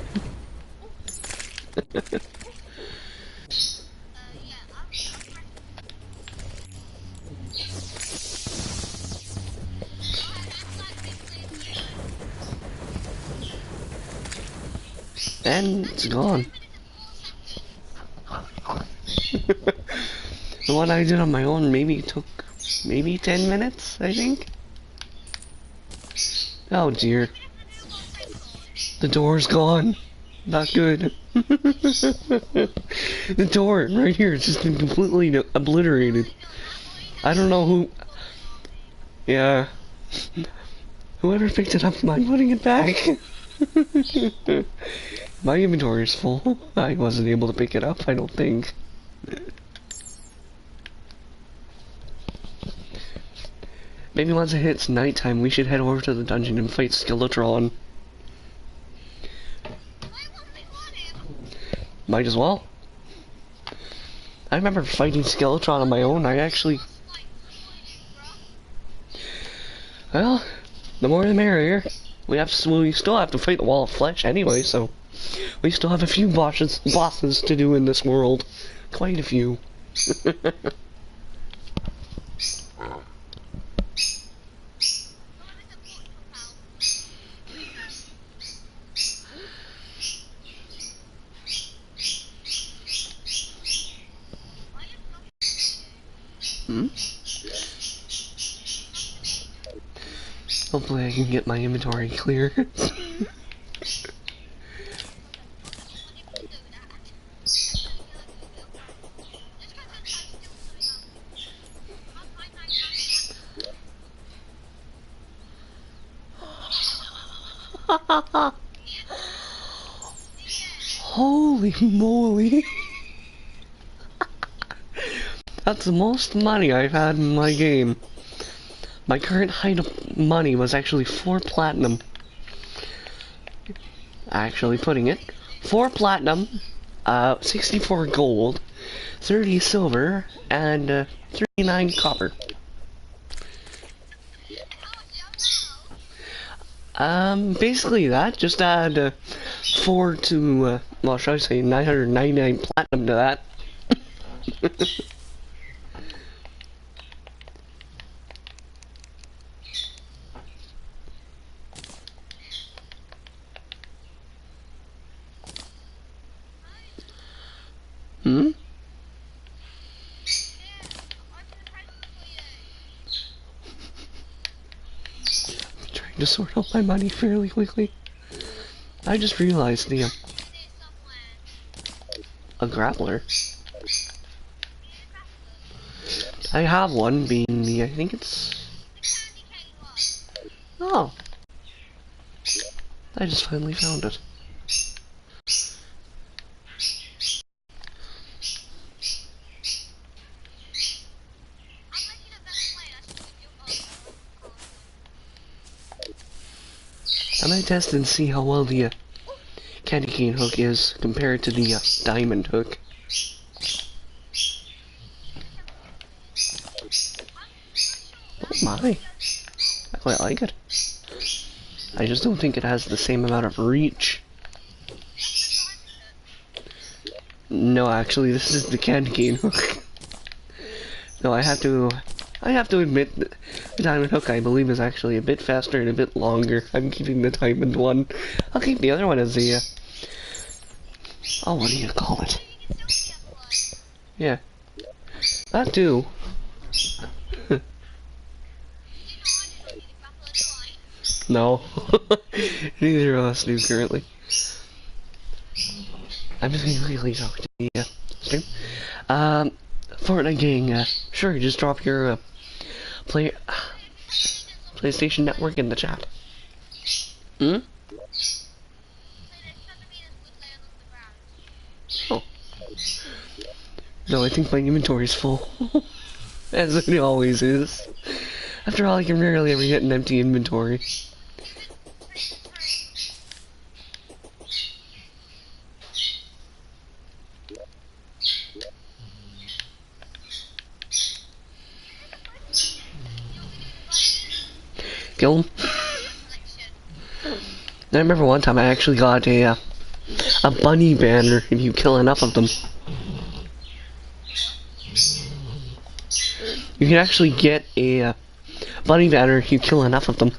And it's gone. The one I did on my own maybe took 10 minutes, I think. Oh dear. The door's gone. Not good. The door right here has just been completely obliterated. I don't know who. Yeah. Whoever picked it up, mind putting it back? My inventory is full. I wasn't able to pick it up, I don't think. Maybe once it hits nighttime, we should head over to the dungeon and fight Skeletron. Might as well. I remember fighting Skeletron on my own. I actually... Well, the more the merrier. We still have to fight the Wall of Flesh anyway, so... We still have a few bosses to do in this world. Quite a few. Hopefully I can get my inventory clear. Holy moly! That's the most money I've had in my game. My current height of money was actually 4 platinum. Actually putting it. 4 platinum, 64 gold, 30 silver, and 39 copper. Basically that, just add 4 to, well, should I say 999 platinum to that. Hmm? I'm trying to sort out my money fairly quickly. I just realized a grappler. I have one, being the, I think it's... Oh. I just finally found it. I might test and see how well the candy cane hook is compared to the diamond hook. Oh my, I quite like it. I just don't think it has the same amount of reach. No, actually, this is the candy cane hook. No, I have to admit that the diamond hook, I believe, is actually a bit faster and a bit longer. I'm keeping the diamond one. I'll keep the other one as the Oh, what do you call it? Yeah. That too. No. Neither of us do currently. I'm just gonna quickly talk to the stream. Um, Fortnite gang, sure, just drop your PlayStation Network in the chat. Hmm? Oh. No, I think my inventory is full. As it always is. After all, I can rarely ever get an empty inventory. Kill him. I remember one time I actually got a bunny banner if you kill enough of them. You can actually get a bunny banner if you kill enough of them.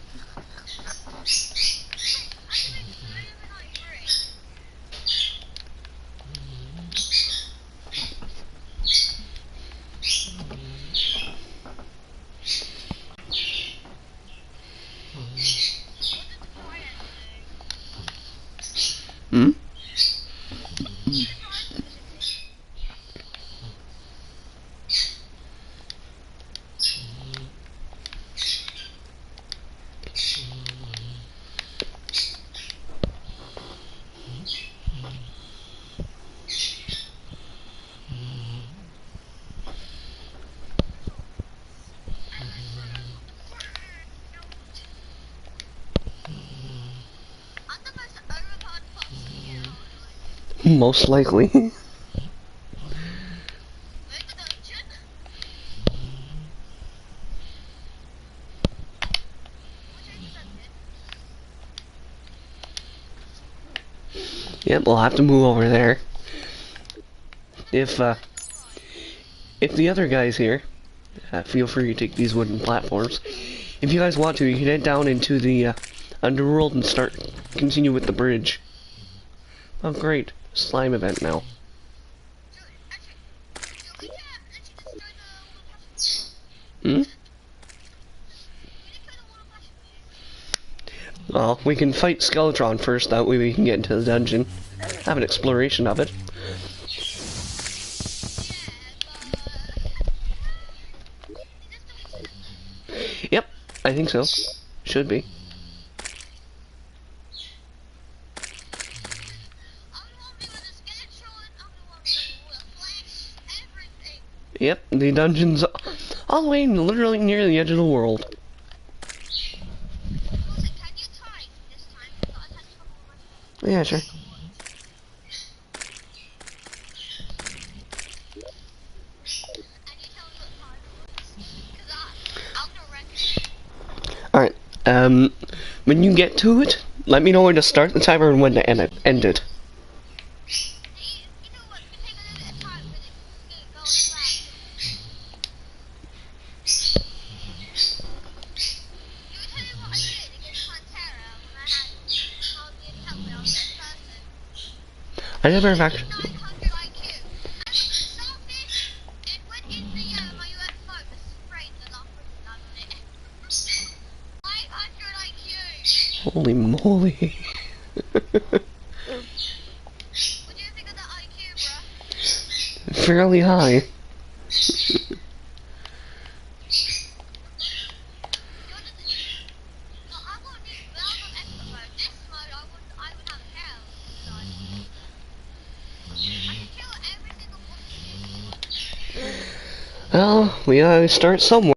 Hmm? Most likely. Yep, we'll have to move over there. If the other guy's here, feel free to take these wooden platforms. If you guys want to, you can head down into the underworld and continue with the bridge. Oh great, slime event now. Hmm? Well, we can fight Skeletron first, that way we can get into the dungeon. Have an exploration of it. Yep, I think so. Should be. Yep, the dungeon's all the way literally near the edge of the world. Yeah, sure. Alright, when you get to it, let me know when to start the timer and when to end it. I never have actually... Holy moly. Fairly high. Well, we gotta start somewhere.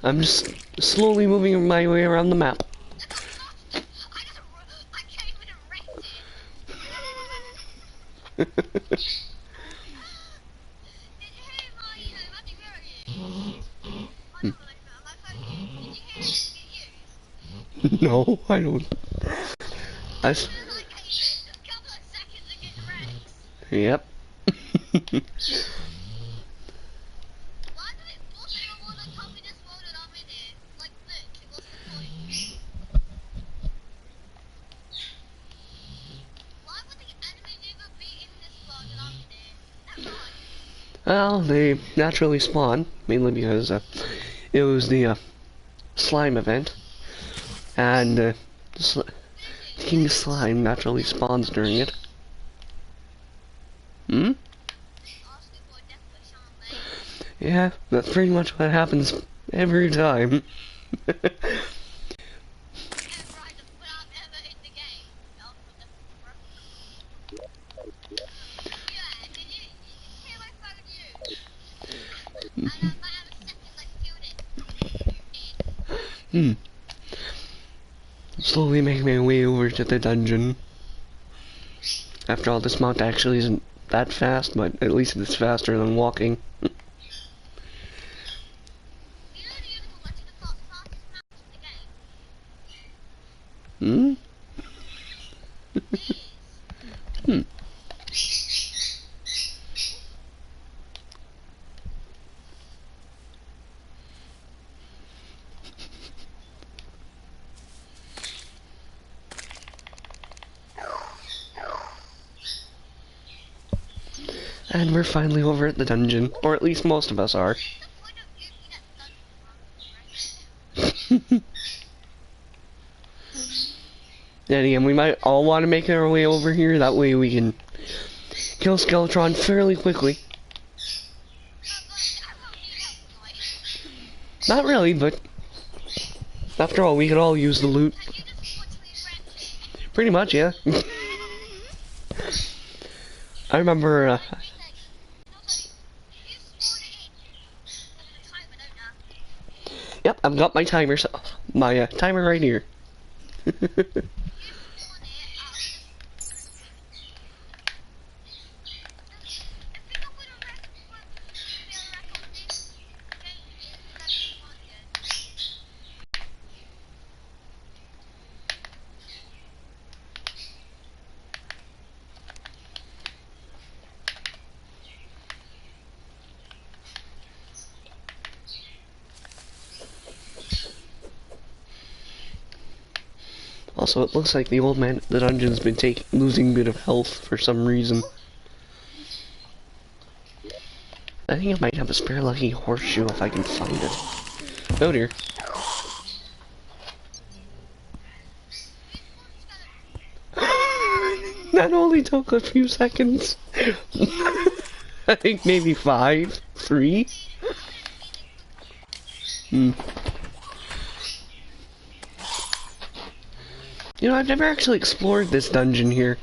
I'm just slowly moving my way around the map. No, I don't. I s Yep. Well, they naturally spawn, mainly because it was the slime event, and King Slime naturally spawns during it. Hmm? Yeah, that's pretty much what happens every time. Hmm. Slowly making my way over to the dungeon. After all, this mount actually isn't that fast, but at least it's faster than walking. Hmm? Hmm. And we're finally over at the dungeon, or at least most of us are. Then again, we might all want to make our way over here, that way we can kill Skeletron fairly quickly. Not really, but after all, we could all use the loot. Pretty much, yeah. I remember, yep, I've got my timer, my timer right here. Also, it looks like the old man at the dungeon's been losing a bit of health for some reason. I think I might have a spare lucky horseshoe if I can find it. Oh dear. That only took a few seconds. I think maybe 5, 3. Hmm. You know, I've never actually explored this dungeon here.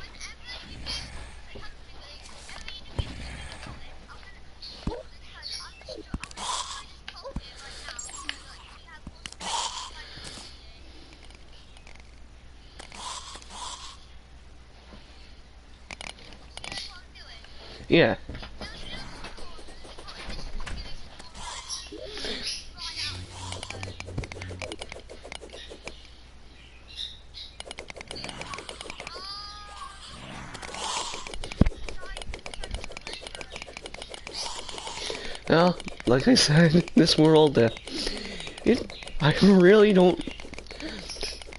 Yeah. Well, like I said, this world, I really don't.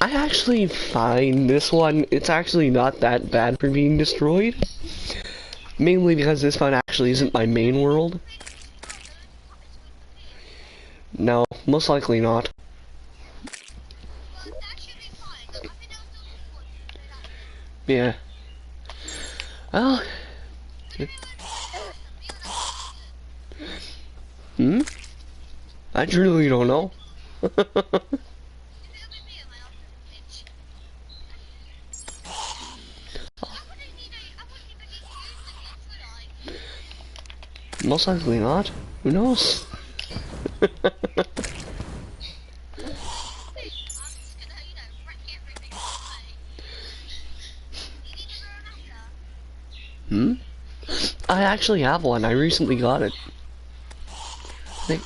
I actually find this one, it's actually not that bad for being destroyed. Mainly because this one actually isn't my main world. No, most likely not. Yeah. Well. Hmm? I truly don't know. Most likely not. Who knows? Hmm? actually have one. I recently got it. I think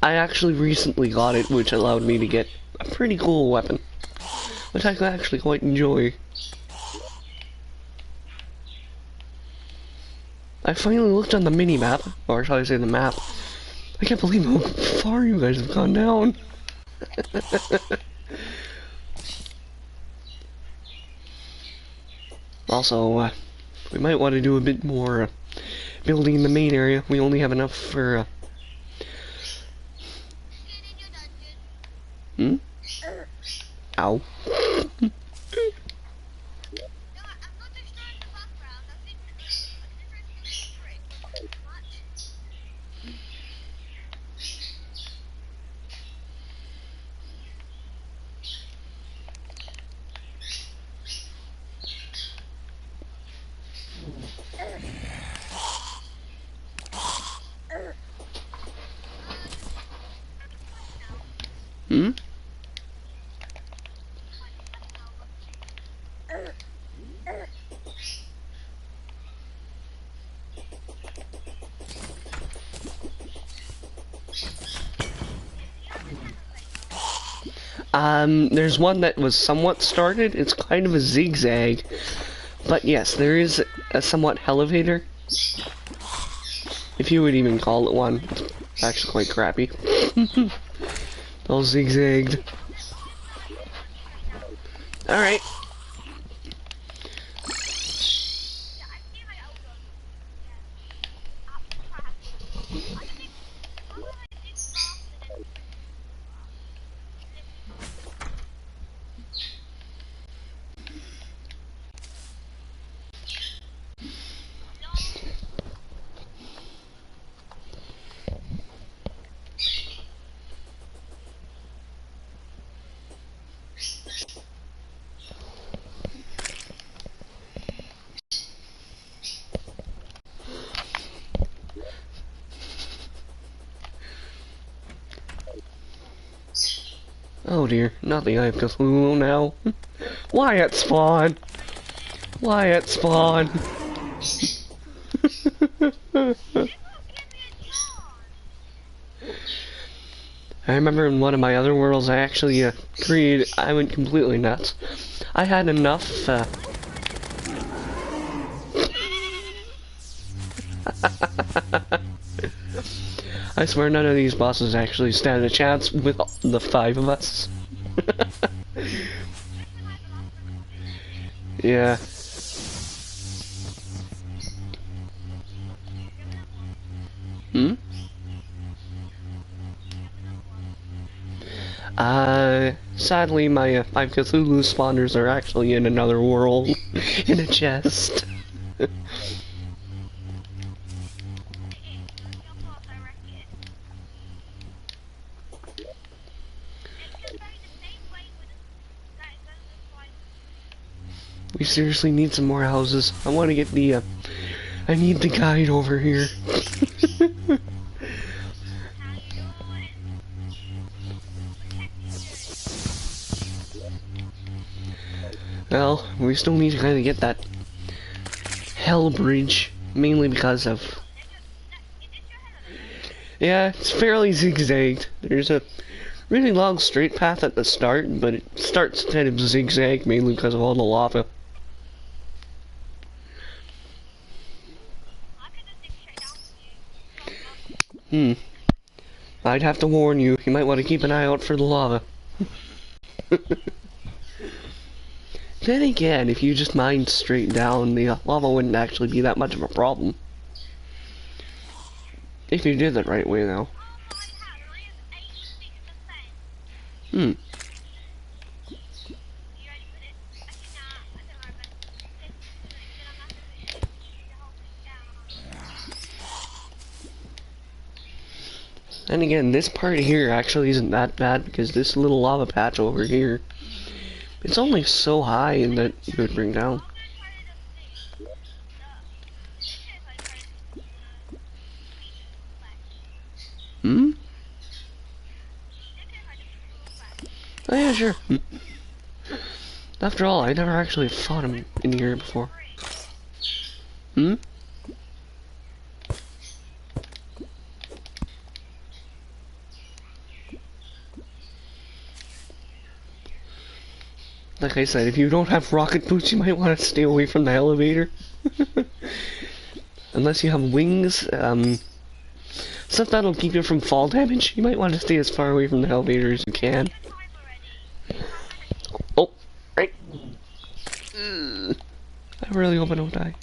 I actually recently got it, which allowed me to get a pretty cool weapon, which I actually quite enjoy. I finally looked on the mini-map, or shall I say the map. I can't believe how far you guys have gone down. Also, we might want to do a bit more building in the main area. We only have enough for... Ow. There's one that was somewhat started. It's kind of a zigzag. But yes, there is a somewhat elevator. If you would even call it one. It's actually quite crappy. All zigzagged. Alright. Oh dear, not the Eye of Cthulhu now. Why at spawn? Why at spawn? I remember in one of my other worlds I actually created, I went completely nuts. I had enough, I swear none of these bosses actually stand a chance with the 5 of us. Yeah. Sadly my 5 Cthulhu spawners are actually in another world, in a chest. We seriously need some more houses. I want to get the, I need the guide over here. Well, we still need to kind of get that hell bridge, mainly because of... Yeah, it's fairly zigzagged. There's a really long straight path at the start, but it starts kind of zigzag, mainly because of all the lava. I'd have to warn you, you might want to keep an eye out for the lava. Then again, if you just mined straight down, the lava wouldn't actually be that much of a problem. If you did it right way, though. And again, this part here actually isn't that bad because this little lava patch over here, it's only so high and that you would bring down. Oh yeah, sure. After all, I never actually fought him in here before. Hmm? Like I said, if you don't have rocket boots, you might want to stay away from the elevator. Unless you have wings, stuff that'll keep you from fall damage, you might want to stay as far away from the elevator as you can. Oh, right. I really hope I don't die.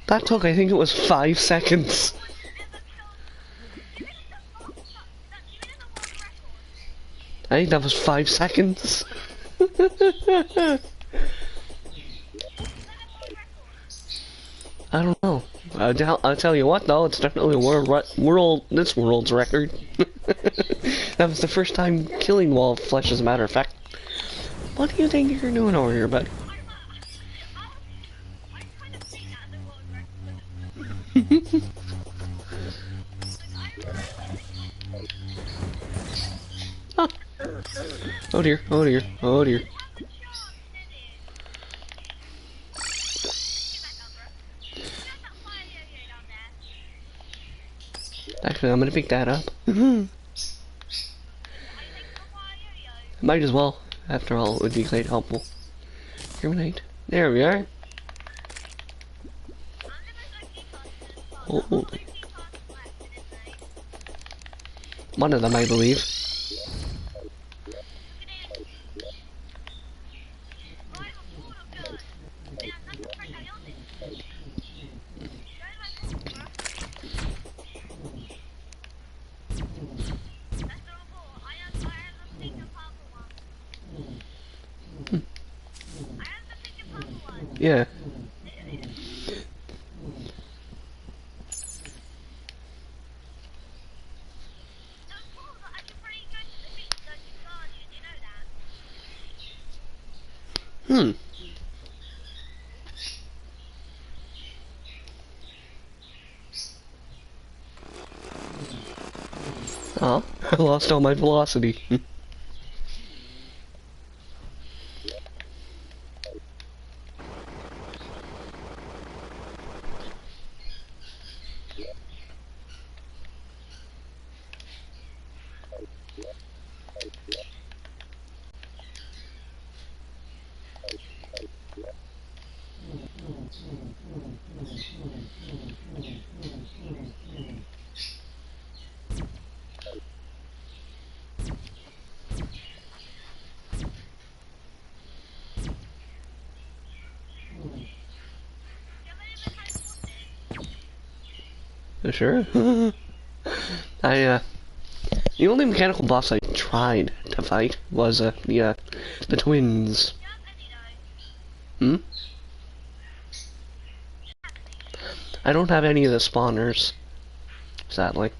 That took, I think it was 5 seconds. I think that was 5 seconds. I don't know. I'll tell you what though, it's definitely a this world's record. That was the first time killing wall flesh, as a matter of fact. What do you think you're doing over here, buddy? Ah. Oh dear, oh dear, oh dear. Actually, I'm gonna pick that up. Might as well. After all, it would be quite helpful. Terminate. There we are. Oh, one of them, I believe. Yeah. Hmm. Oh, I lost all my velocity. Sure. The only mechanical boss I tried to fight was, the twins. Hmm? I don't have any of the spawners, sadly.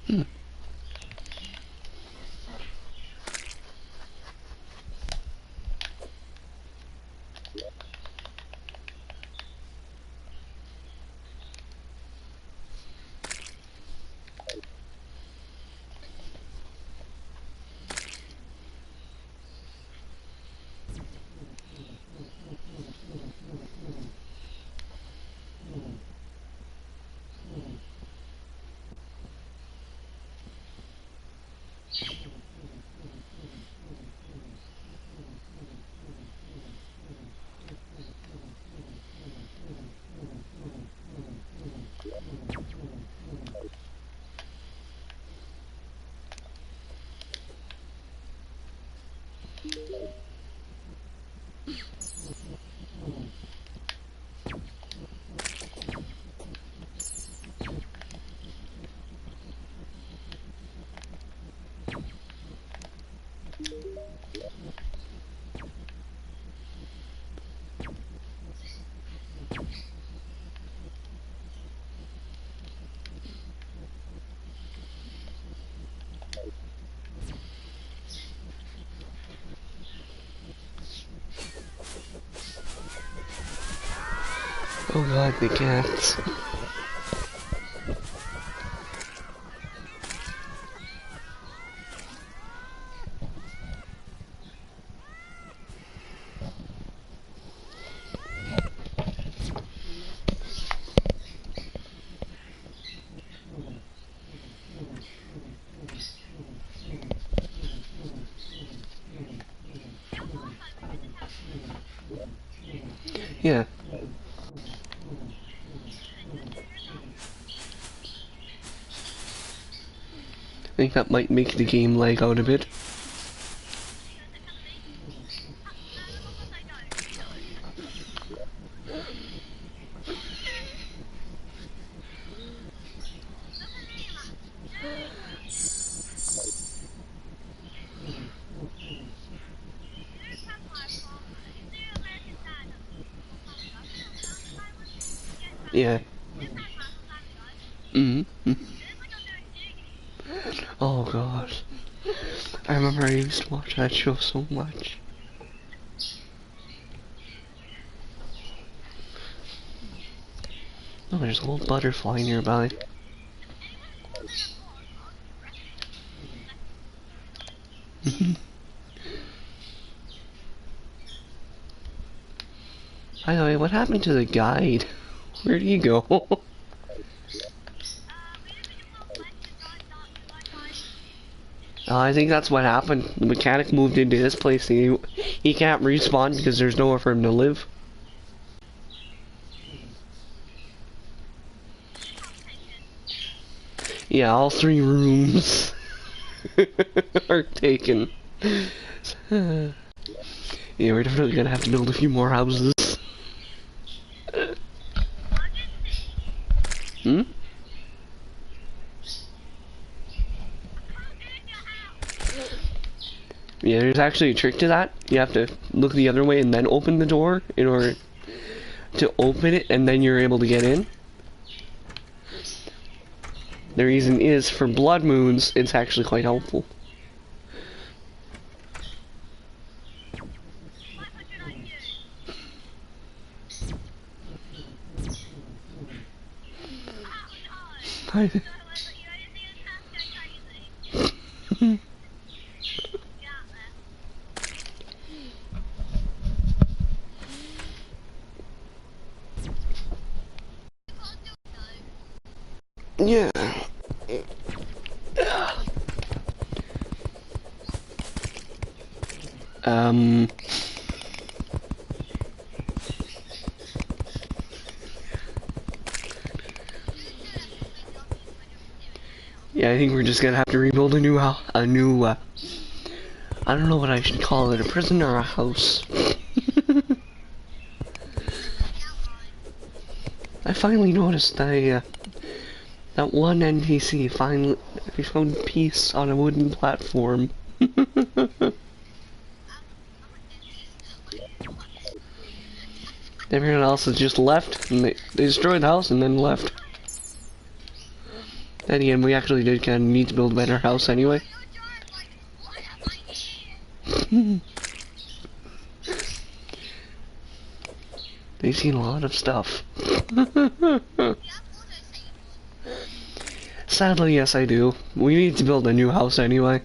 Hmm. Oh god, the cats. Yeah. I think that might make the game lag out a bit. Yeah. Mm-hmm. Oh gosh. I remember I used to watch that show so much. Oh, there's a little butterfly nearby. By the way, what happened to the guide? Where'd he go? I think that's what happened. The mechanic moved into his place and he can't respawn because there's nowhere for him to live. Yeah, all 3 rooms are taken. Yeah, we're definitely gonna have to build a few more houses. Hmm? Yeah, there's actually a trick to that. You have to look the other way and then open the door in order to open it, and then you're able to get in. The reason is, for blood moons, it's actually quite helpful. Yeah. Yeah, I think we're just gonna have to rebuild a new house, I don't know what I should call it, a prison or a house. I finally noticed that one NPC finally found peace on a wooden platform. Everyone else has just left, and they destroyed the house and then left. Then again, we actually did kind of need to build a better house anyway. They've seen a lot of stuff. Sadly, yes, I do. We need to build a new house anyway.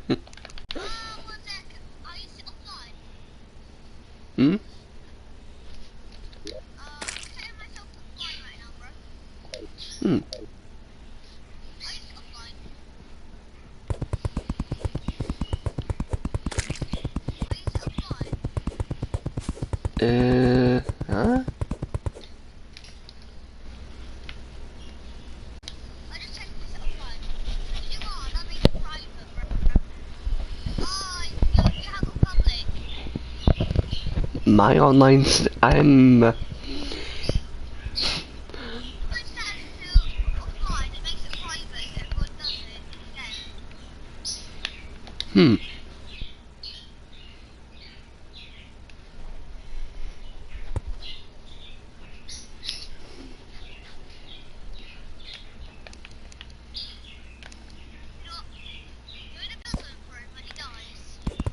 Hmm? Hmm. Huh? My online, I'm... Hmm.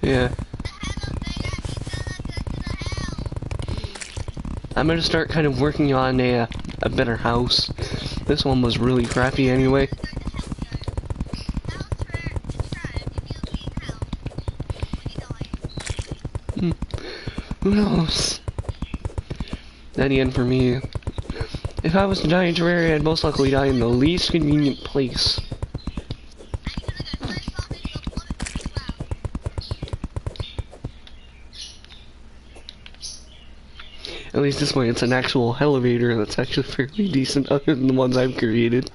Yeah. I'm gonna start kind of working on a better house. This one was really crappy anyway. Hmm. Who knows? Then again, for me, if I was to die in Terraria, I'd most likely die in the least convenient place. At least this way it's an actual elevator that's actually fairly decent other than the ones I've created.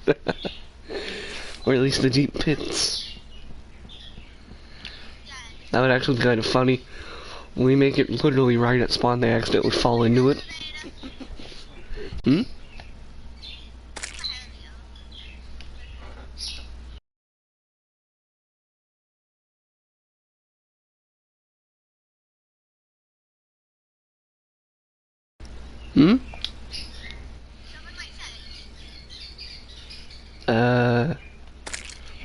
Or at least the deep pits. That would actually be kind of funny. When we make it literally right at spawn, they accidentally fall into it. Hmm? Hmm?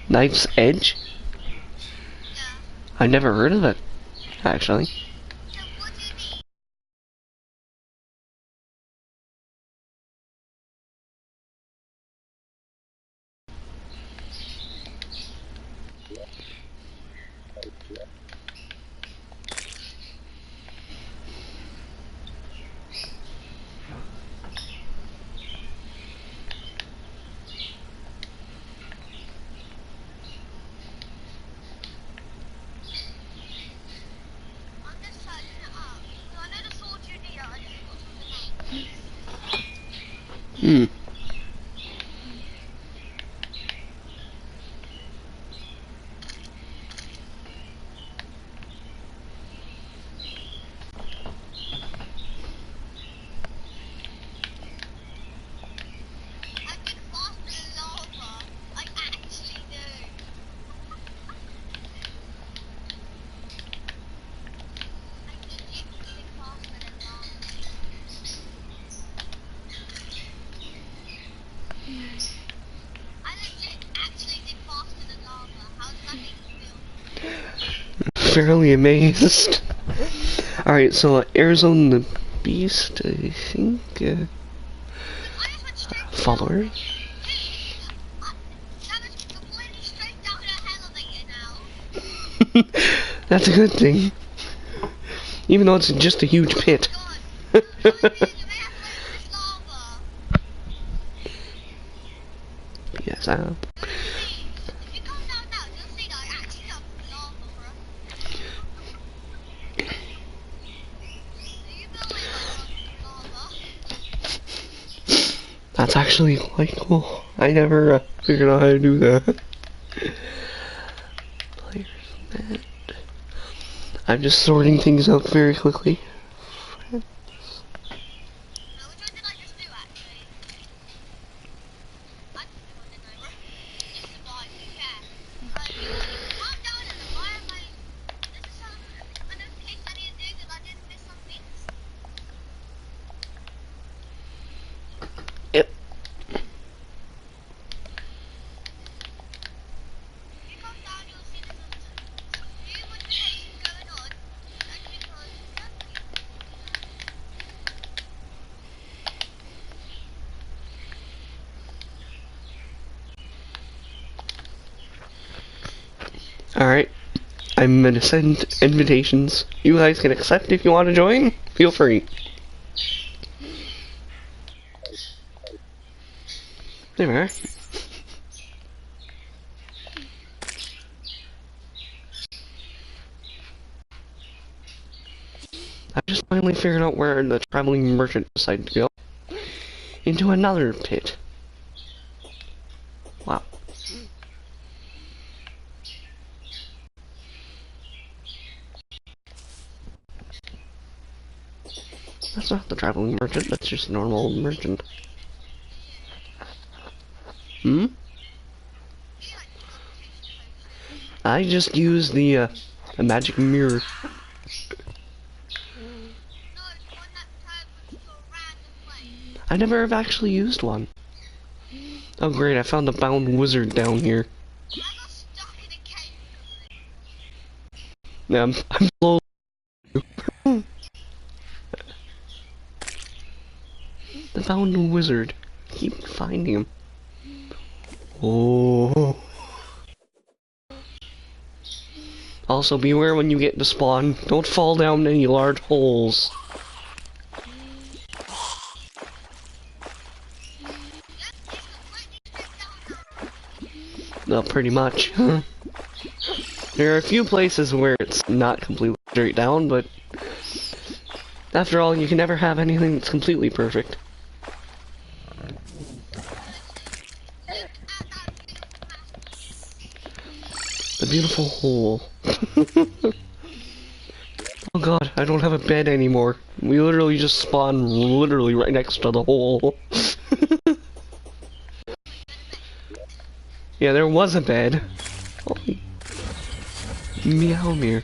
Knife's Edge? I never heard of it, actually. Hmm. Fairly amazed. Alright, so Arizona the Beast, I think. Followers. That's a good thing. Even though it's just a huge pit. Yes, I know. That's actually quite cool. I never figured out how to do that. Players net. I'm just sorting things out very quickly. Yep. Alright. I'm gonna send invitations. You guys can accept if you want to join. Feel free. There we are. I just finally figured out where the traveling merchant decided to go. Into another pit. Wow. That's not the traveling merchant, that's just a normal merchant. Hmm? I just used the magic mirror. I never have actually used one. Oh great, I found the bound wizard down here. Yeah, I'm slow. The bound wizard. keep finding him. Oh. Also, beware when you get to spawn. Don't fall down any large holes. No, pretty much. There are a few places where it's not completely straight down, but after all, you can never have anything that's completely perfect. The beautiful hole. Oh god, I don't have a bed anymore. We literally just spawned literally right next to the hole. Yeah, there was a bed. Holy meow meow.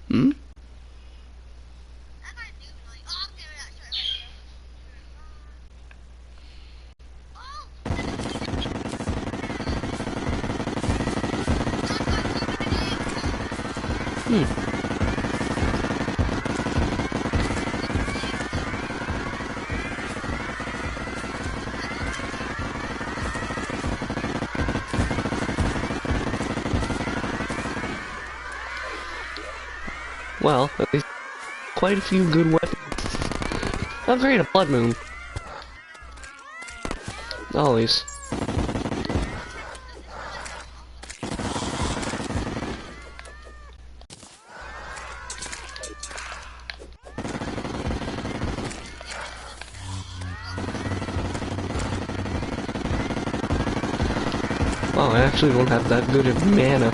Hmm? Hmm. Well, at least quite a few good weapons. Oh great, a blood moon. Always. Oh, I actually don't have that good of mana.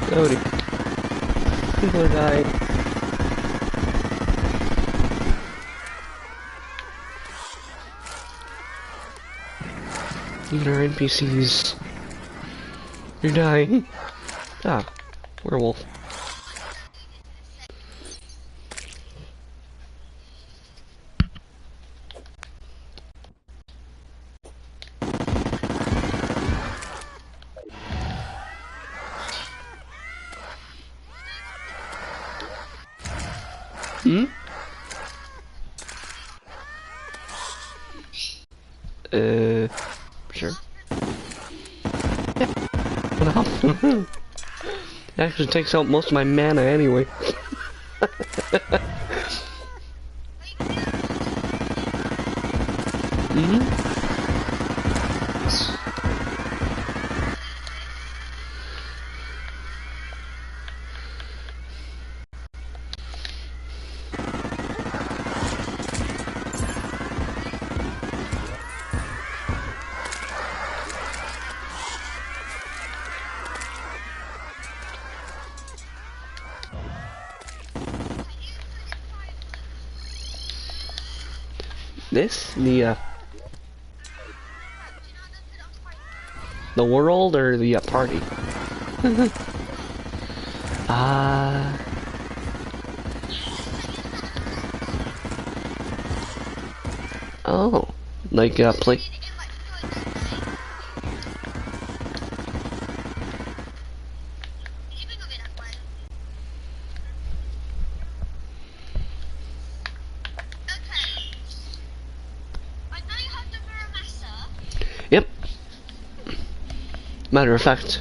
Odie. People are dying. Even our NPCs. You're dying. Ah, werewolf. Hmm? Sure. It actually takes out most of my mana anyway. Hmm? This? The world or the party? Oh. Like, play. Yep. Matter of fact,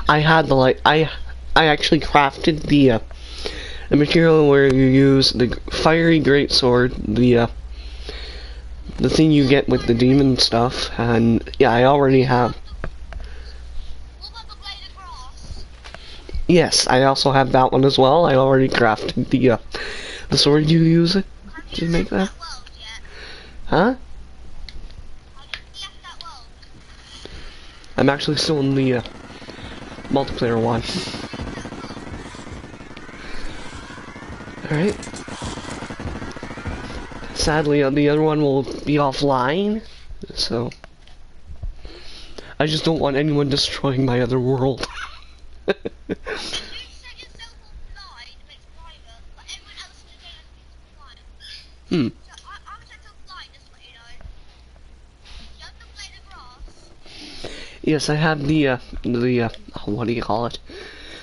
I had the light. I actually crafted the material where you use the fiery greatsword, the thing you get with the demon stuff, and yeah, I already have. Yes, I also have that one as well. I already crafted the sword you use it to make that. Huh? I'm actually still in the multiplayer one. Alright. Sadly, the other one will be offline, so I just don't want anyone destroying my other world. Hmm. Yes, I have what do you call it?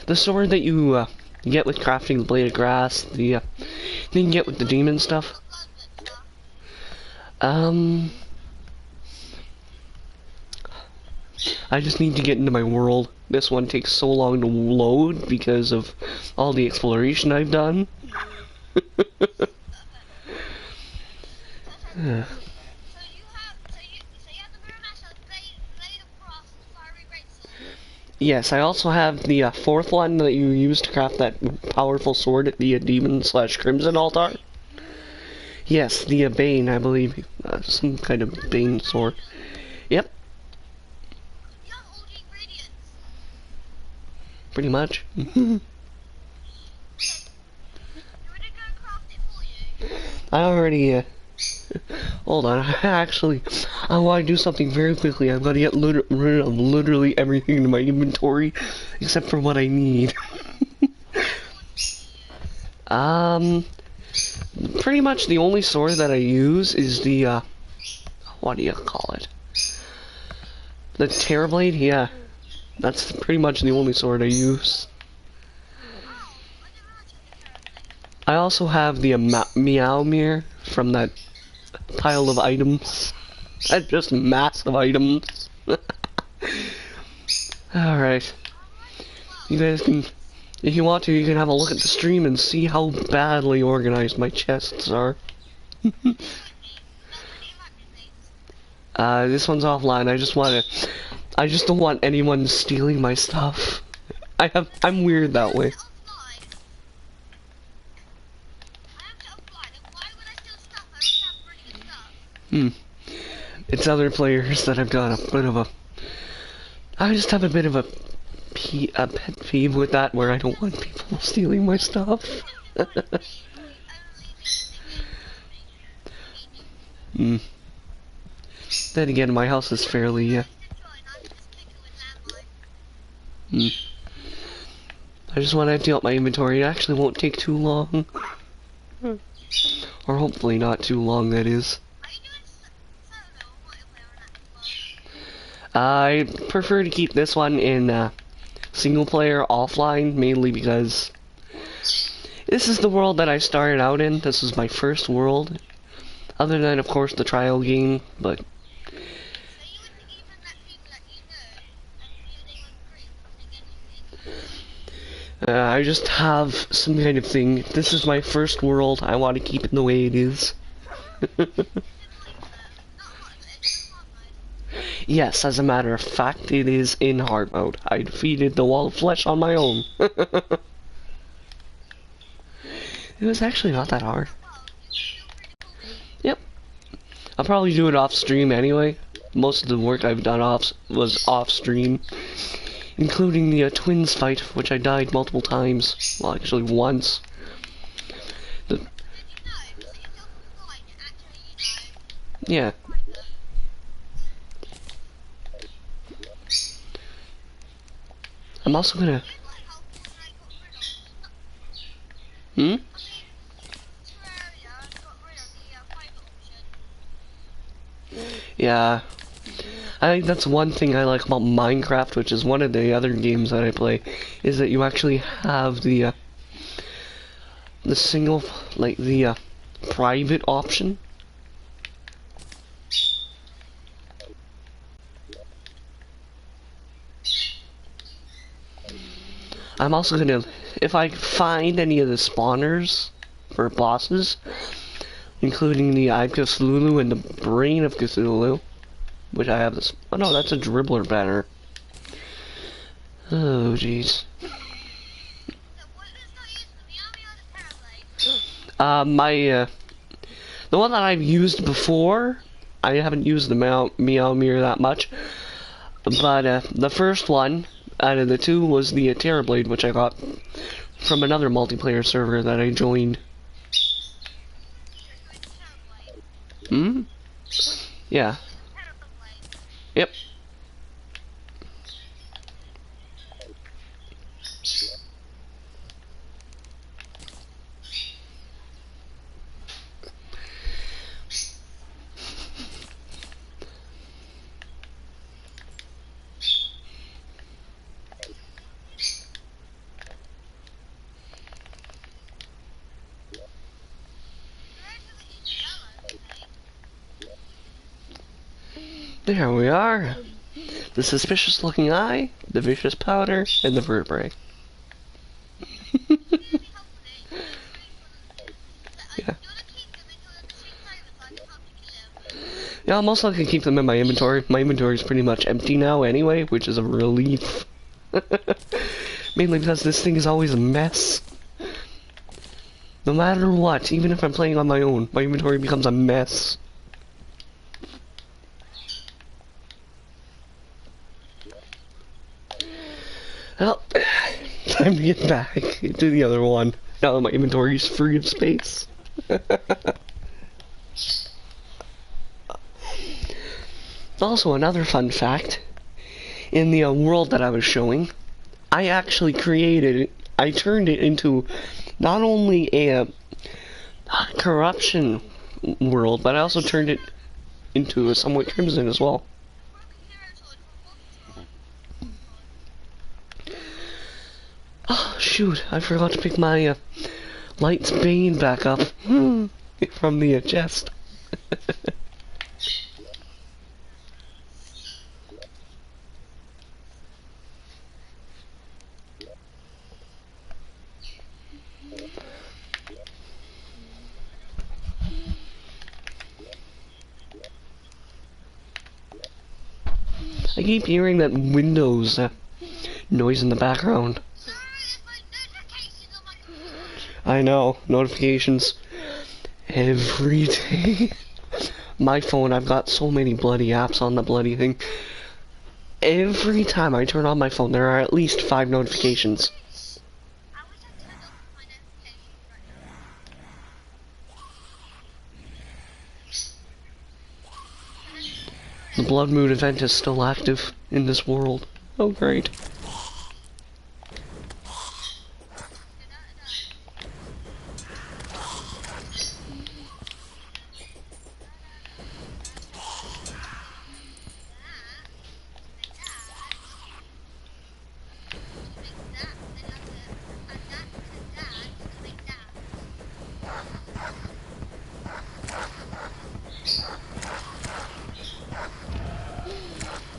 The sword that you get with crafting the blade of grass. The thing you get with the demon stuff. Um, I just need to get into my world. This one takes so long to load because of all the exploration I've done. Yes, I also have the fourth one that you use to craft that powerful sword at the demon slash crimson altar. Yes, the Bane, I believe. Some kind of Bane sword. Yep, pretty much. I already, hold on, I want to do something very quickly. I'm gonna get rid of literally everything in my inventory, except for what I need. um, pretty much the only sword that I use is the, what do you call it? The Terrablade, yeah. That's pretty much the only sword I use. I also have the Meow Mirror from that pile of items. That's just massive items. Alright. You guys can, if you want to, you can have a look at the stream and see how badly organized my chests are. This one's offline. I just don't want anyone stealing my stuff. I'm weird that way. Hmm. It's other players that I've got a bit of a... I just have a bit of a pet peeve with that, where I don't want people stealing my stuff. Hmm. Then again, my house is fairly, Hmm. I just want to empty out my inventory. It actually won't take too long. Or hopefully not too long, that is. I prefer to keep this one in single player offline, mainly because this is the world that I started out in. This is my first world. Other than, of course, the trial game, but... I just have some kind of thing. This is my first world. I want to keep it the way it is. Yes, as a matter of fact, it is in hard mode. I defeated the wall of flesh on my own. It was actually not that hard. Yep. I'll probably do it off stream anyway. Most of the work I've done was off stream, including the twins fight, which I died multiple times. Well, actually once. Yeah. I'm also gonna... Hmm? Yeah. I think that's one thing I like about Minecraft, which is one of the other games that I play, is that you actually have the single, like, the private option. I'm also gonna, if I find any of the spawners for bosses, including the Eye of Cthulhu and the Brain of Cthulhu, which I have this, oh no, that's a dribbler banner. Oh, jeez. The one that I've used before, I haven't used the Meow Mirror that much, but the first one out of the two was the Terrablade, which I got from another multiplayer server that I joined. Hmm? Yeah. Yep. There we are. The suspicious looking eye, the vicious powder, and the vertebrae. Yeah. Yeah, I'll most likely keep them in my inventory. My inventory is pretty much empty now anyway, which is a relief. Mainly because this thing is always a mess. No matter what, even if I'm playing on my own, my inventory becomes a mess. Well, time to get back into the other one. Now that my inventory is free of space. Also, another fun fact, in the world that I was showing, I actually created it, I turned it into not only a corruption world, but I also turned it into a somewhat crimson as well. Oh, shoot, I forgot to pick my Light's Bane back up from the chest. I keep hearing that Windows noise in the background. I know, notifications every day. My phone, I've got so many bloody apps on the bloody thing. Every time I turn on my phone, there are at least 5 notifications. The Blood Moon event is still active in this world. Oh, great.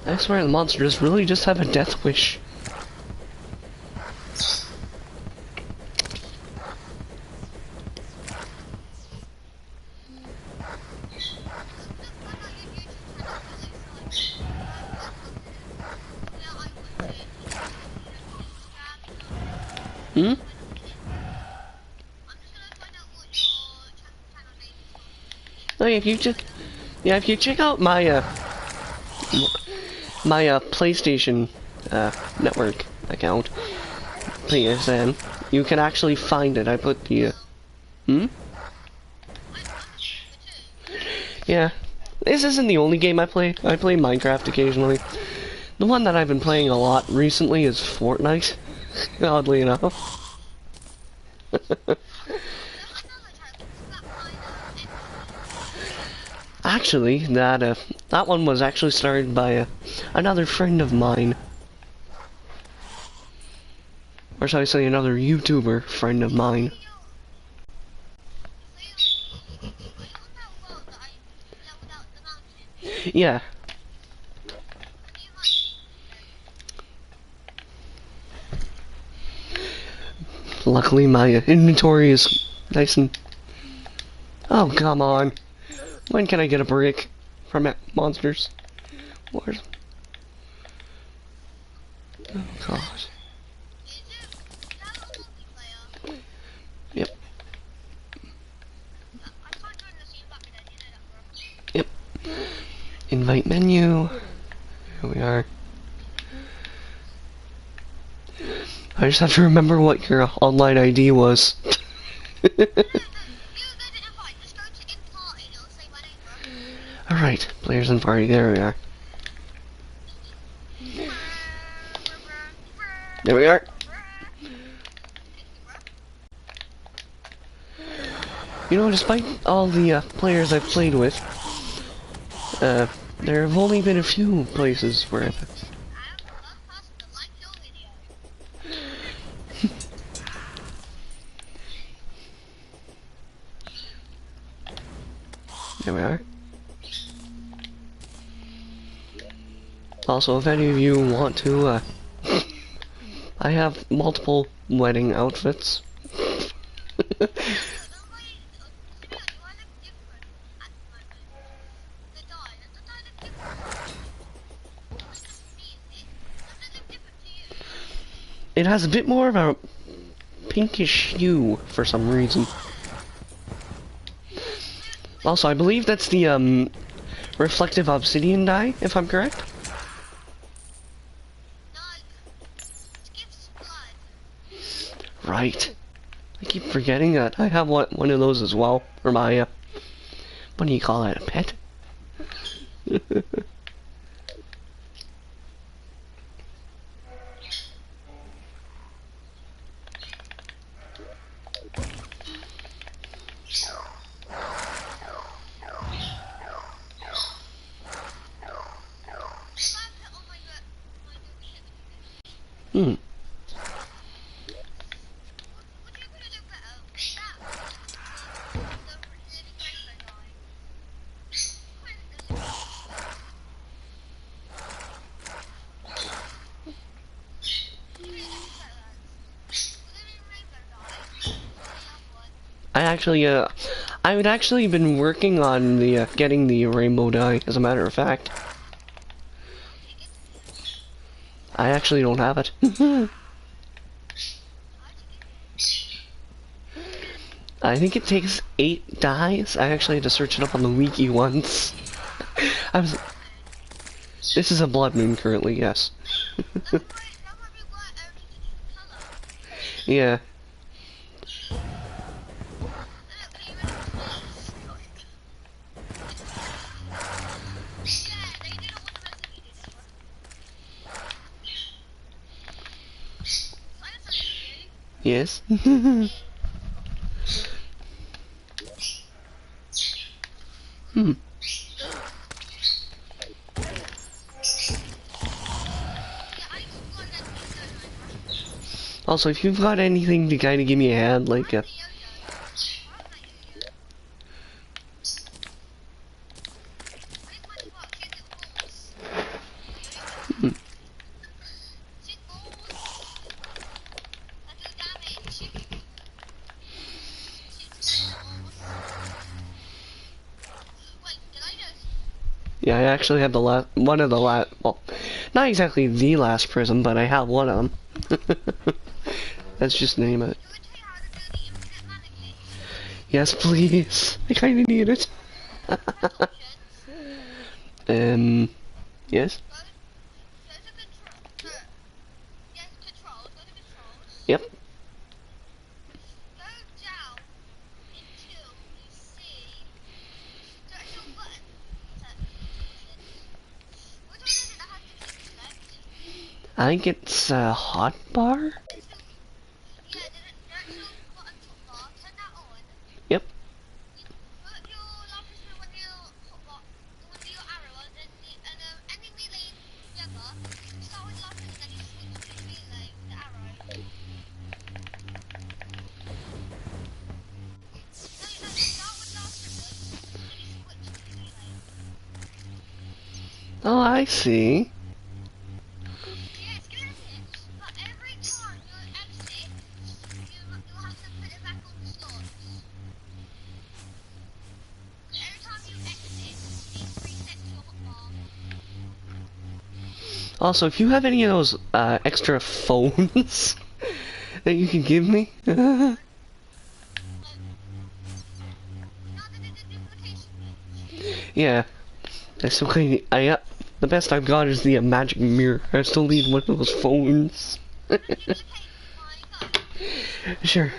I swear the monsters really just have a death wish. Hmm? Oh, if you check out my PlayStation network account, PSN, you can actually find it. I put the Yeah. This isn't the only game I play. I play Minecraft occasionally. The one that I've been playing a lot recently is Fortnite, oddly enough. Actually, that one was actually started by another friend of mine. Or should I say another YouTuber friend of mine. Yeah. Luckily my inventory is nice and... Oh, come on. When can I get a brick from monsters? Where's... Oh, gosh. Yep. Yep. Invite menu. Here we are. I just have to remember what your online ID was. Alright, players and party, there we are. There we are. You know, despite all the players I've played with, there have only been a few places where there we are. Also, if any of you want to, I have multiple wedding outfits. It has a bit more of a pinkish hue for some reason. Also, I believe that's the reflective obsidian dye, if I'm correct. Right. I keep forgetting that I have one of those as well. Or my, what do you call it, a pet? Hmm. I would actually been working on the, getting the rainbow dye, as a matter of fact. I actually don't have it. I think it takes 8 dyes. I actually had to search it up on the wiki once. I was... This is a blood moon currently, yes. Yeah. Yes. Hmm. Also, if you've got anything to kind of give me a hand, like, hmm. Yeah, I actually have the one of the well, not exactly the last prism, but I have one of them. Let's just name it. Yes, please. I kinda need it. Yes? Yep. I think it's a hot bar? Yep. Oh, I see. Also, if you have any of those extra phones that you can give me. Yeah. That's okay. The best I've got is the magic mirror. I still need one of those phones. Sure.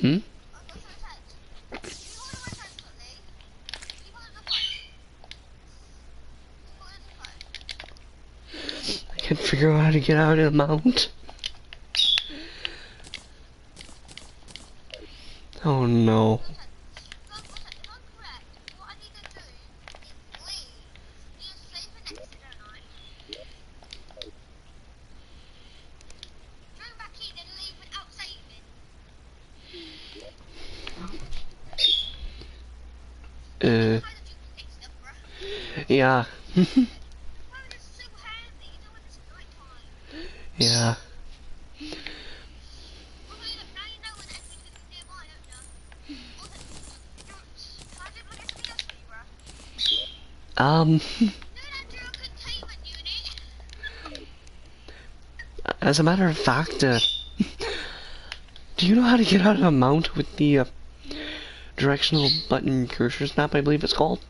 Hmm? I can't figure out how to get out of the mount. Oh no. Yeah. Yeah. Um, as a matter of fact, do you know how to get out of a mount with the directional button cursor snap, I believe it's called?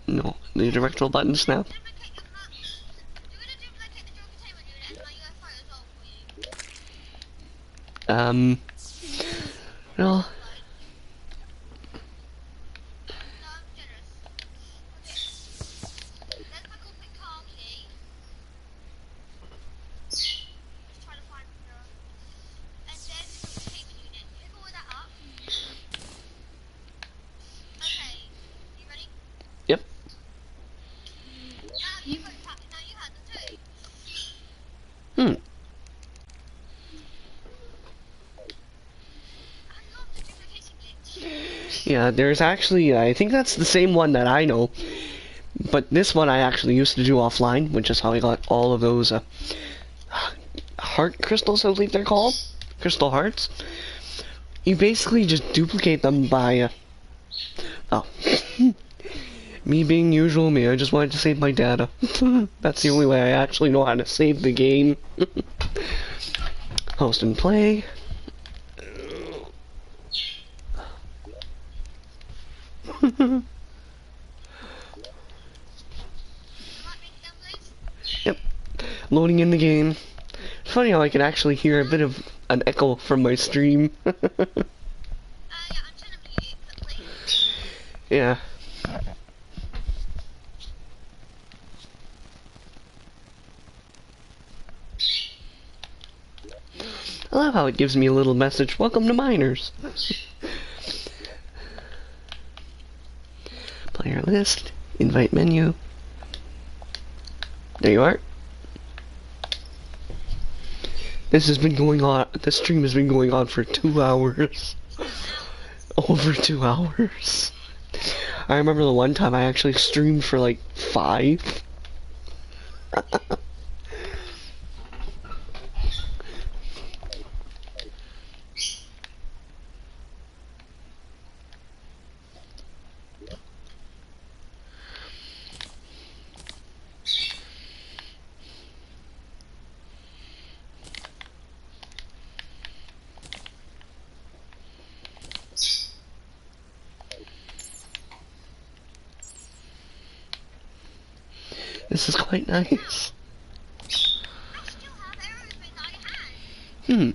No, the directional button snap. Um, well, yep. Hmm. Yeah, there's actually, I think that's the same one that I know, but this one I actually used to do offline, which is how I got all of those heart crystals, I believe they're called. Crystal hearts. You basically just duplicate them by, oh. Me being usual me, I just wanted to save my data. That's the only way I actually know how to save the game. Host and play. Yep. Loading in the game. It's funny how I can actually hear a bit of an echo from my stream. Yeah. I love how it gives me a little message. Welcome to Miners. Player list. Invite menu. There you are. This stream has been going on for 2 hours. Over 2 hours. I remember the one time I actually streamed for like 5. This is quite nice. Hmm.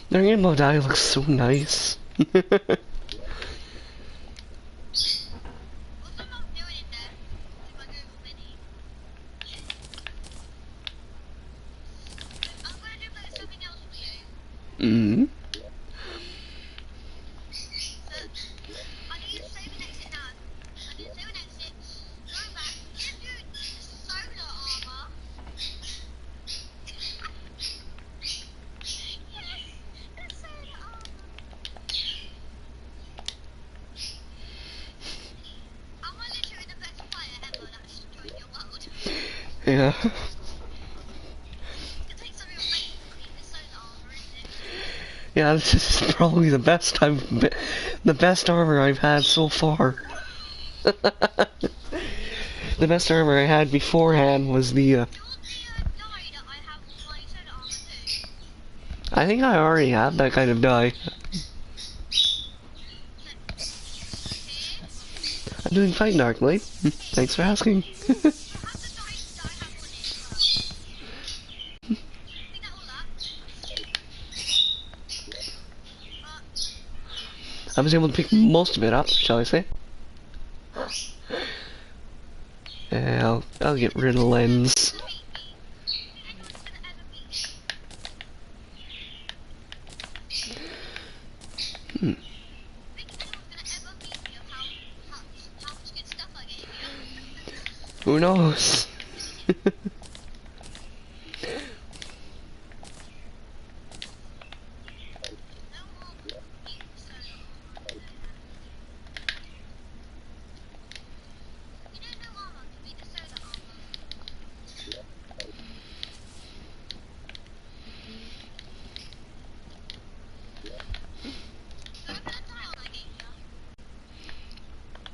The rainbow dye looks so nice. Mm. Yeah. Yeah, this is probably the best armor I've had so far. The best armor I had beforehand was the I think I already have that kind of dye. I'm doing fine, Darkblade. Thanks for asking. I was able to pick most of it up, shall I say. I'll get rid of the lens. Hmm. Who knows?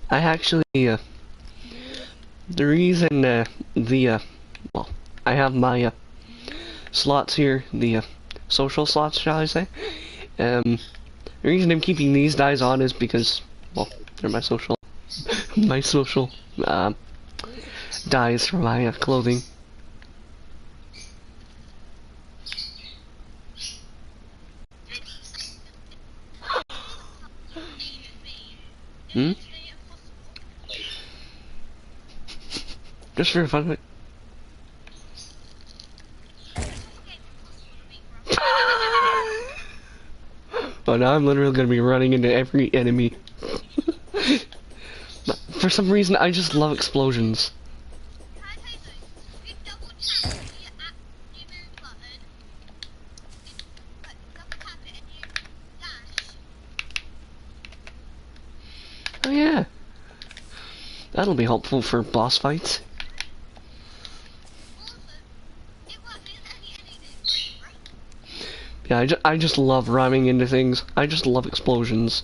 I actually, the reason, well, I have my, slots here, the, social slots, shall I say? The reason I'm keeping these dies on is because, well, they're my social, my social, dies for my, clothing. Hmm? Just for fun of it. But now I'm literally gonna be running into every enemy. But for some reason, I just love explosions. Oh yeah. That'll be helpful for boss fights. Yeah, I just love ramming into things. I just love explosions.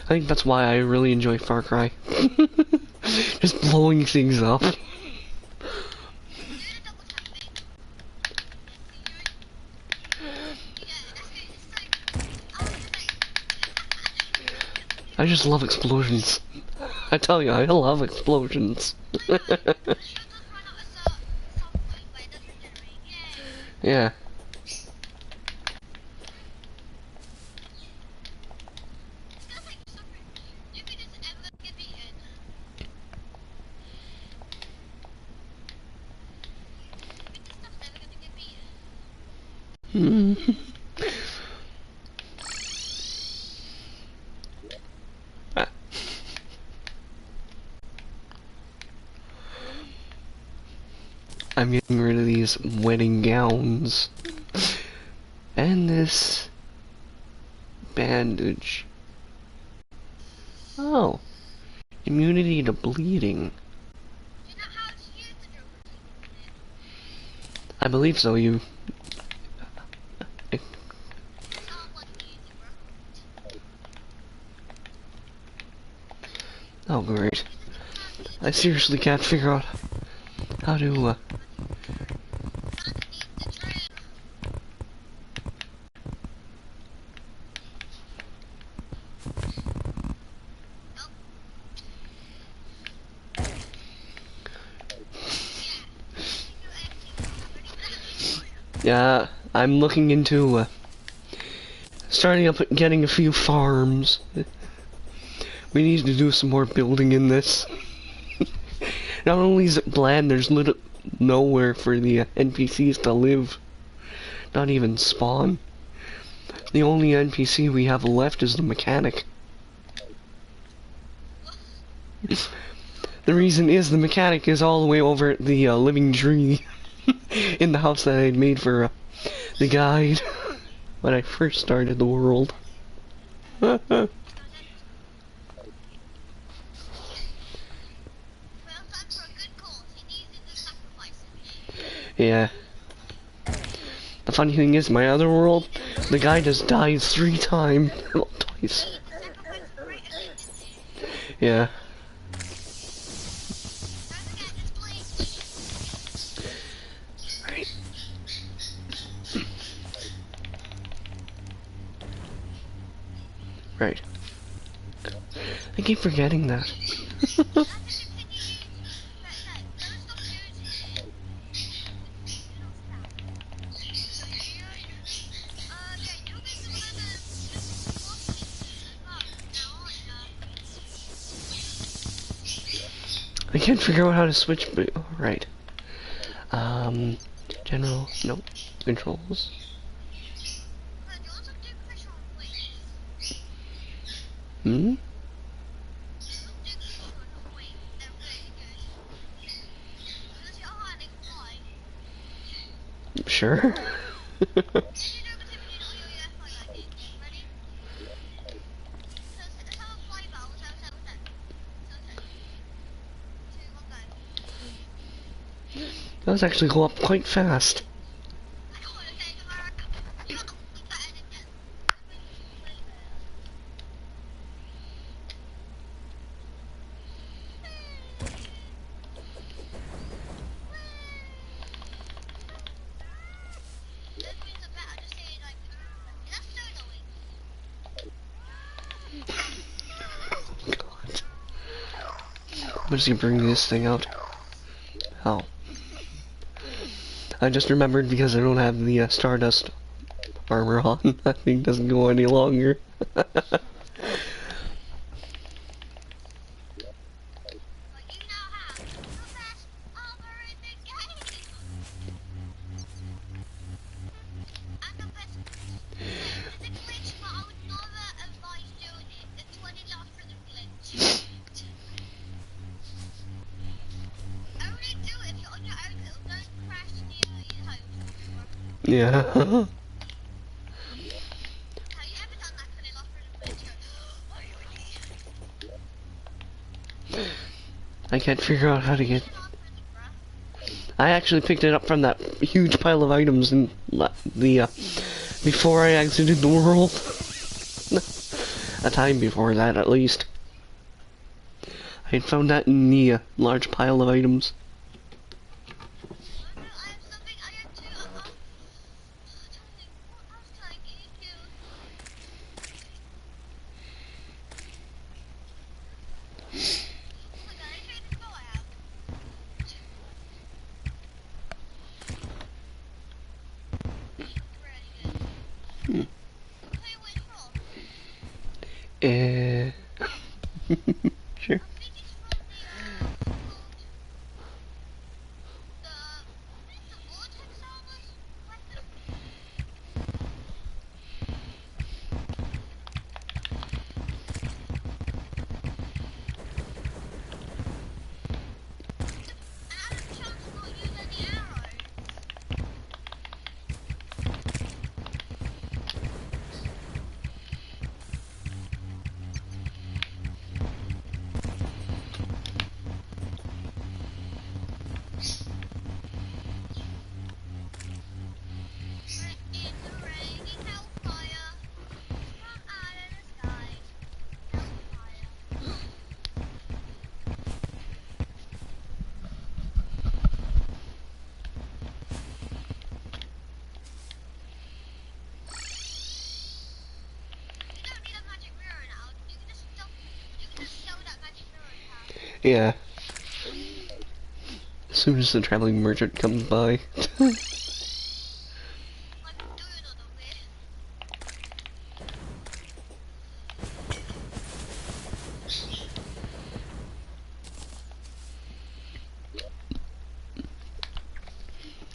I think that's why I really enjoy Far Cry. Just blowing things up. I just love explosions. I tell you, I love explosions. Yeah. I'm getting rid of these wedding gowns. And this bandage. Oh. Immunity to bleeding. I believe so, you... Oh, great. I seriously can't figure out how to, Yeah, I'm looking into, starting up getting a few farms. We need to do some more building in this. Not only is it bland, there's little nowhere for the NPCs to live. Not even spawn. The only NPC we have left is the mechanic. The reason is the mechanic is all the way over at the living tree in the house that I had made for the guide when I first started the world. Yeah. The funny thing is, my other world, the guy just dies 3 times. Well, twice. Yeah. Right. Right. I keep forgetting that. I can't figure out how to switch, but oh, right. General, nope. Controls. Hmm? Sure. Those actually go up quite fast. God. When does he bring this thing out? Oh. I just remembered because I don't have the Stardust armor on. That thing doesn't go any longer. Yeah. I can't figure out how to get... I actually picked it up from that huge pile of items in the, before I exited the world. A time before that, at least. I had found that in the large pile of items. Eh. Sure. Yeah. As soon as the traveling merchant comes by.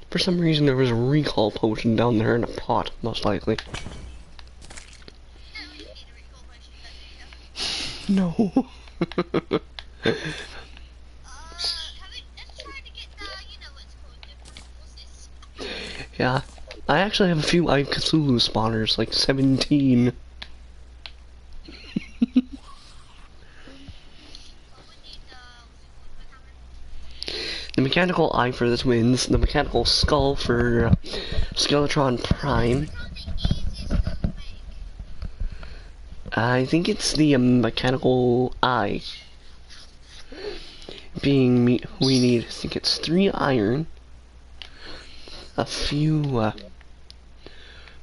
For some reason there was a recall potion down there in a pot, most likely. No. Yeah. I actually have a few Cthulhu spawners, like 17. The mechanical eye for the twins, the mechanical skull for Skeletron Prime. I think it's the mechanical eye. Being we need, I think it's 3 iron, a few, I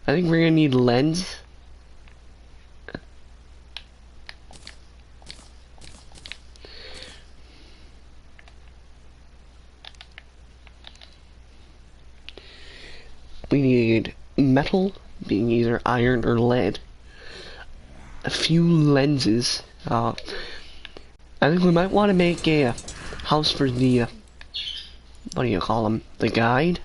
think we're gonna need lens. We need metal, being either iron or lead. A few lenses. I think we might want to make a house for the, what do you call them? The guide?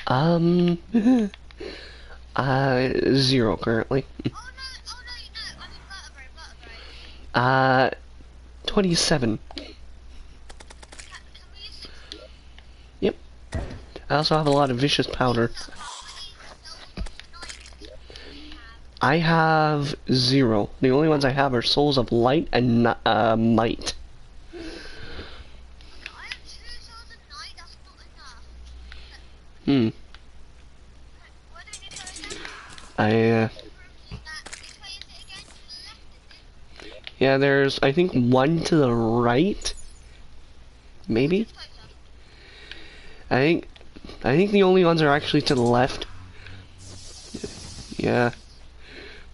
Um, 0 currently. Oh no, you know. I mean vertebrae. 27. Can we use 60? Yep. I also have a lot of vicious powder. So, I need souls of night. I have 0. The only ones I have are souls of light and might. Okay, I have 2 souls of night. That's not enough. Hmm. Where do we need to go again? I, Which way is it again? To the left, is it? yeah, there's, I think, one to the right. Maybe? It's closer. I think the only ones are actually to the left. Yeah.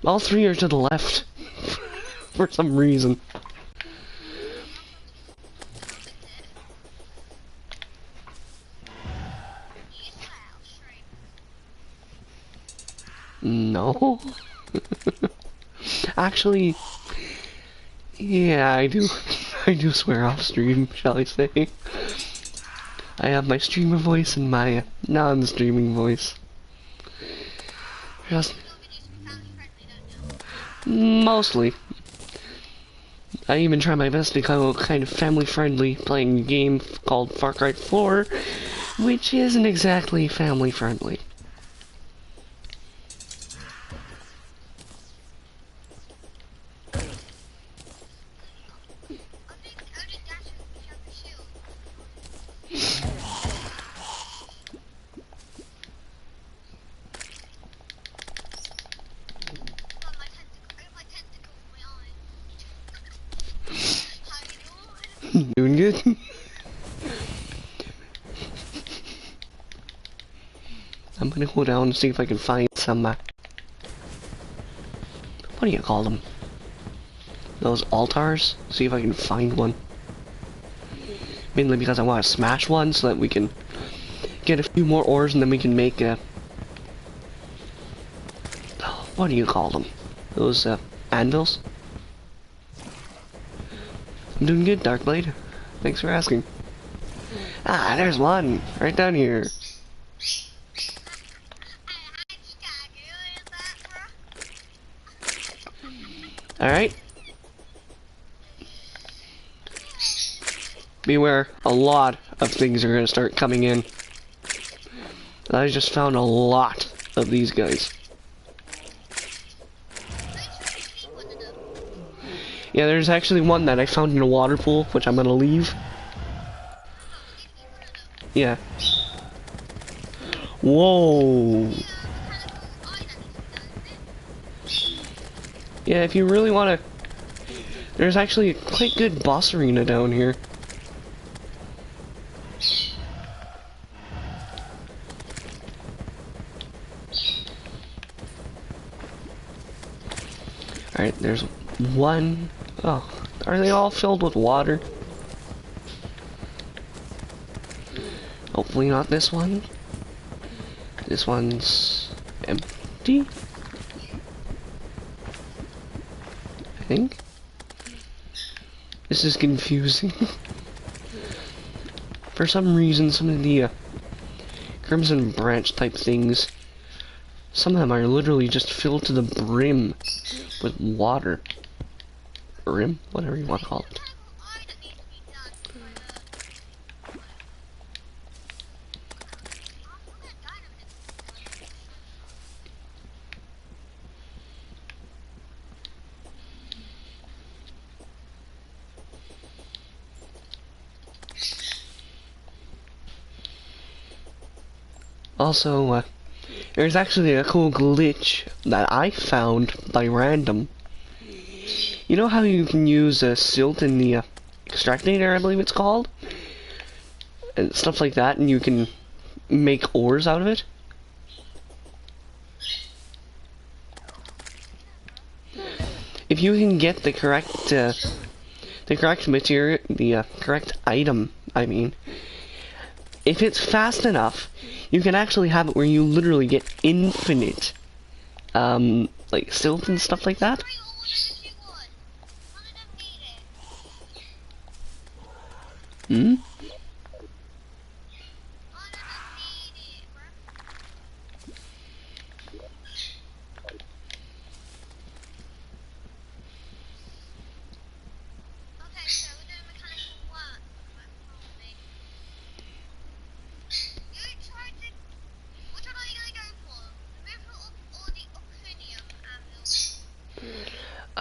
All 3 are to the left. For some reason. No. Actually, yeah, I do. I do swear off stream, shall I say. I have my streamer voice and my non-streaming voice. Just mostly. I even try my best to become kind of family-friendly, playing a game called Far Cry 4, which isn't exactly family-friendly. Doing good? I'm gonna go down and see if I can find some, what do you call them? Those altars? See if I can find one. Mainly because I want to smash one so that we can get a few more ores and then we can make a... what do you call them? Those, anvils? I'm doing good, Darkblade. Thanks for asking. Ah, there's one! Right down here. Alright. Beware, a lot of things are gonna start coming in. I just found a lot of these guys. Yeah, there's actually one that I found in a water pool, which I'm gonna leave. Yeah. Whoa! Yeah, if you really wanna... There's actually a quite good boss arena down here. Alright, there's one... Oh, are they all filled with water? Hopefully not this one. This one's empty, I think. This is confusing. For some reason, some of the Crimson Branch type things, some of them are literally just filled to the brim with water. Brim? Whatever you want to call it. Also, there's actually a cool glitch that I found by random. You know how you can use silt in the extractor, I believe it's called? And stuff like that, and you can make ores out of it? If you can get the correct material, the correct item, I mean, if it's fast enough, you can actually have it where you literally get infinite, like silt and stuff like that. Hmm?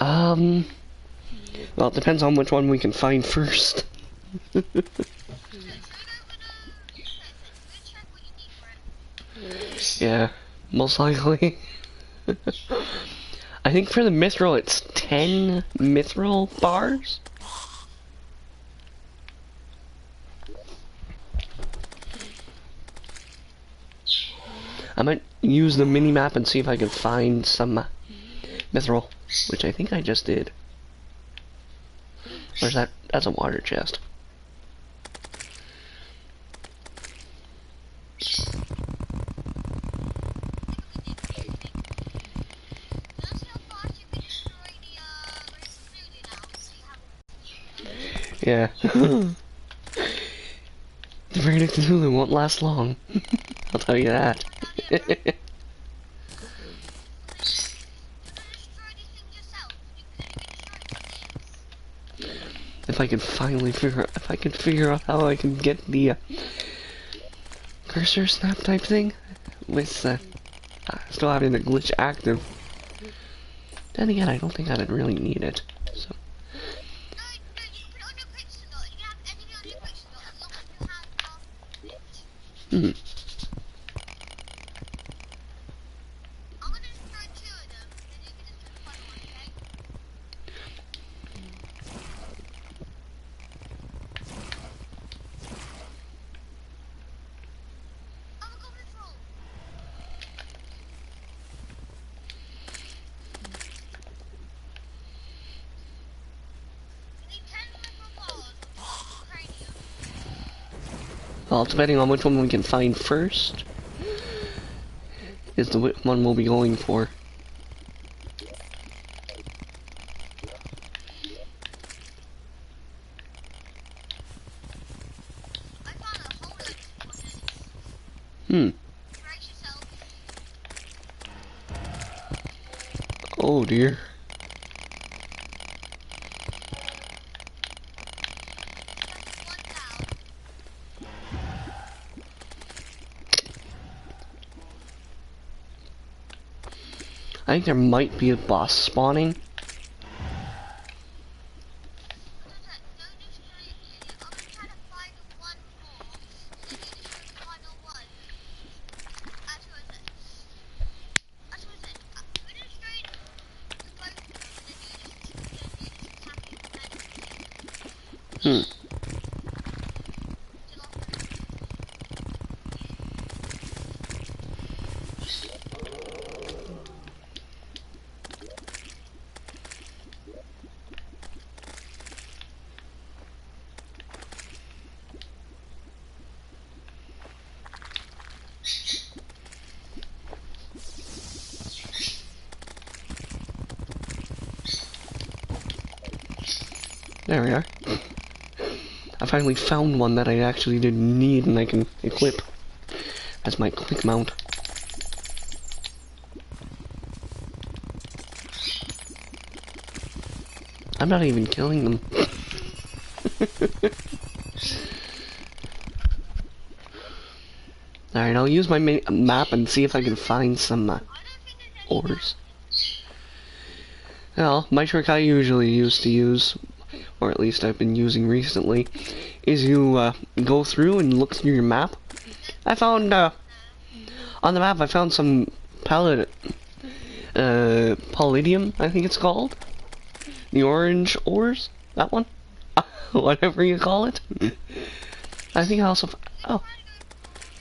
Well, it depends on which one we can find first. Yeah, most likely. I think for the mithril, it's 10 mithril bars. I might use the mini map and see if I can find some mithril, which I think I just did. Where's that? That's a water chest. Yeah. The verdict of Hulu won't last long. I'll tell you that. If I could finally figure out how I can get the cursor snap type thing with still having the glitch active. Then again, I don't think I'd really need it. So. Hmm. Well, depending on which one we can find first, is the one we'll be going for. Hmm. Oh dear. I think there might be a boss spawning. Hmm. There we are. I finally found one that I actually didn't need and I can equip as my quick mount. I'm not even killing them. Alright, I'll use my map and see if I can find some ores. Well, my trick I usually used to use, or at least I've been using recently, is you go through and look through your map. I found, on the map, I found some palladium, I think it's called. The orange ores? That one? Whatever you call it. I think I also, oh,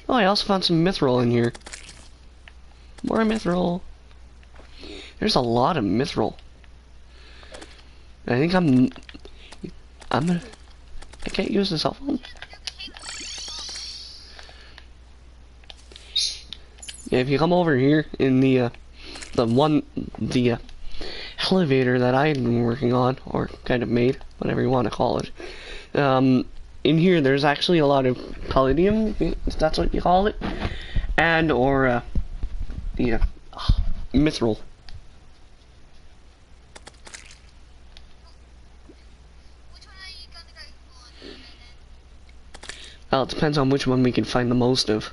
I also found some mithril in here. More mithril. There's a lot of mithril. I think I can't use the cell phone. Yeah, if you come over here in the elevator that I've been working on, or kind of made, whatever you want to call it. In here, there's actually a lot of palladium, if that's what you call it, and or mithril. Well, it depends on which one we can find the most of.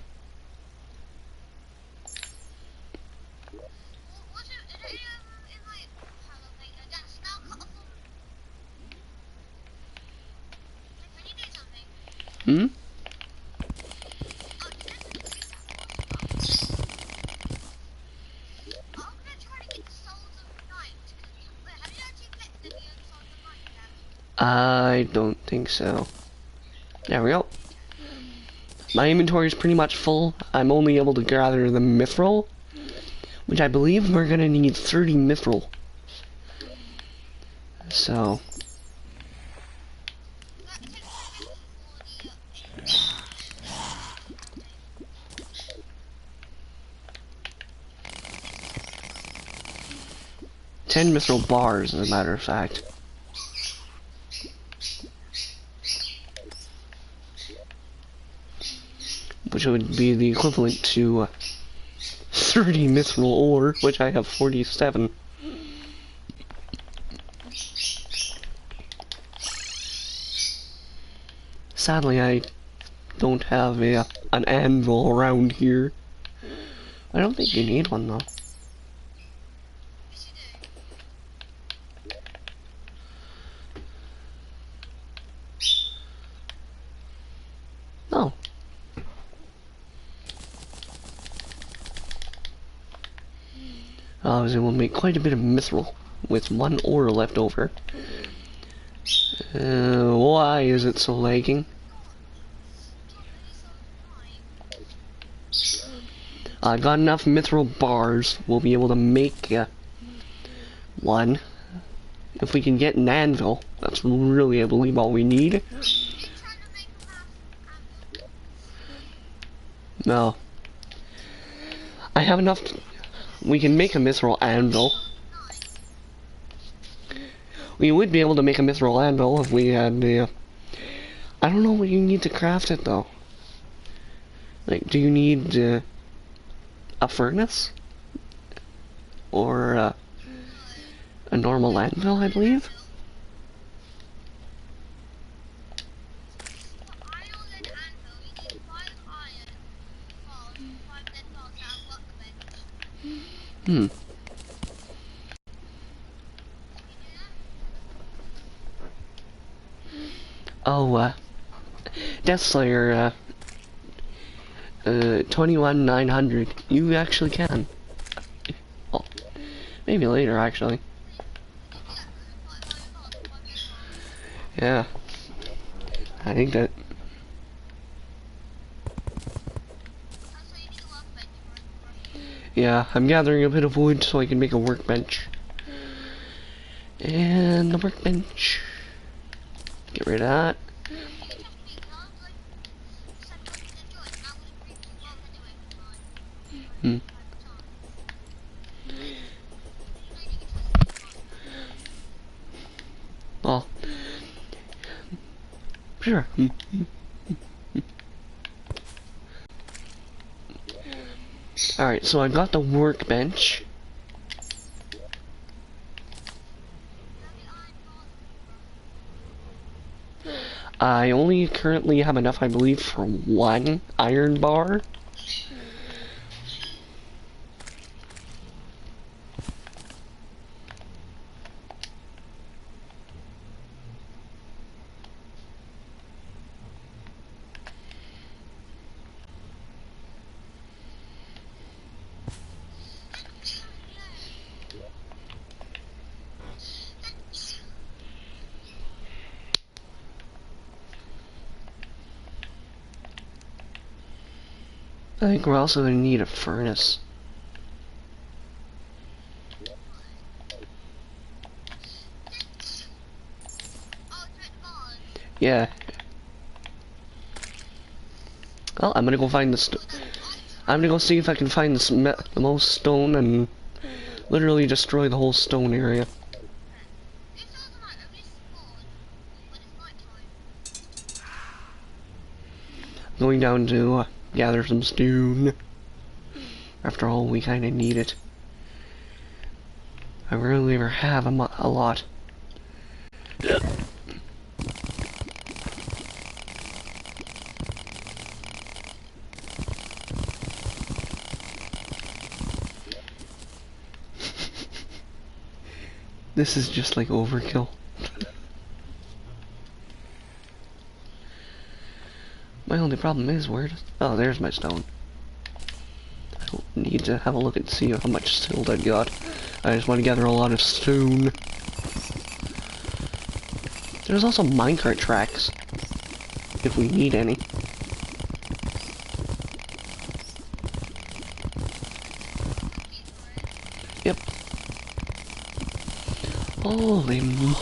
Hmm? Oh, did I do that? I'm gonna try to get the souls of night. Wait, have you actually collected any of the souls of night yet? I don't think so. There we go. My inventory is pretty much full. I'm only able to gather the mithril, which I believe we're gonna need 30 mithril. So, It takes 50 for the 10 mithril bars, as a matter of fact. Which would be the equivalent to 30 mithril ore, which I have 47. Sadly, I don't have an anvil around here. I don't think you need one, though. Yes, you do. Oh. I was able to make quite a bit of mithril with 1 ore left over. Why is it so lagging? I've got enough mithril bars. We'll be able to make one. If we can get an anvil, that's really, I believe, all we need. Are you trying to make a math anvil? No. I have enough. We can make a mithril anvil. We would be able to make a mithril anvil if we had the. I don't know what you need to craft it though. Like, do you need a furnace? Or a normal anvil, I believe? For iron and anvil, you need 5 iron bars and 5 lead bars at a workbench. Hmm. Oh, Death Slayer, 21,900. You actually can. Oh, maybe later, actually. Yeah. I think that. Yeah, I'm gathering a bit of wood so I can make a workbench. And the workbench. Get rid of that. Hmm. Well. Sure. Alright, so I've got the workbench. I only currently have enough, I believe, for 1 iron bar. I think we're also going to need a furnace. Yeah. Well, I'm gonna go find the I'm gonna go see if I can find the most stone and literally destroy the whole stone area. Going down to gather some stone. After all, we kind of need it. I rarely ever have a lot. This is just like overkill. My only problem is where... Oh, there's my stone. I don't need to have a look and see how much stone I got. I just want to gather a lot of stone. There's also minecart tracks, if we need any. Yep. Holy moly.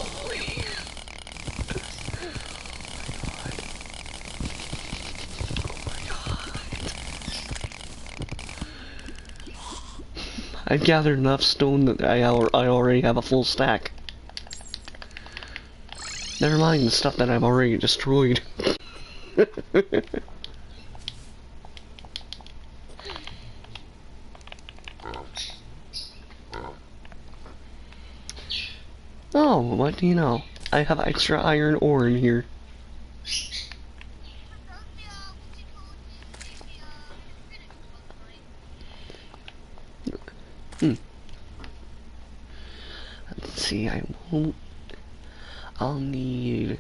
I've gathered enough stone that I already have a full stack. Never mind the stuff that I've already destroyed. Oh, what do you know? I have extra iron ore in here. Let's see, I'll need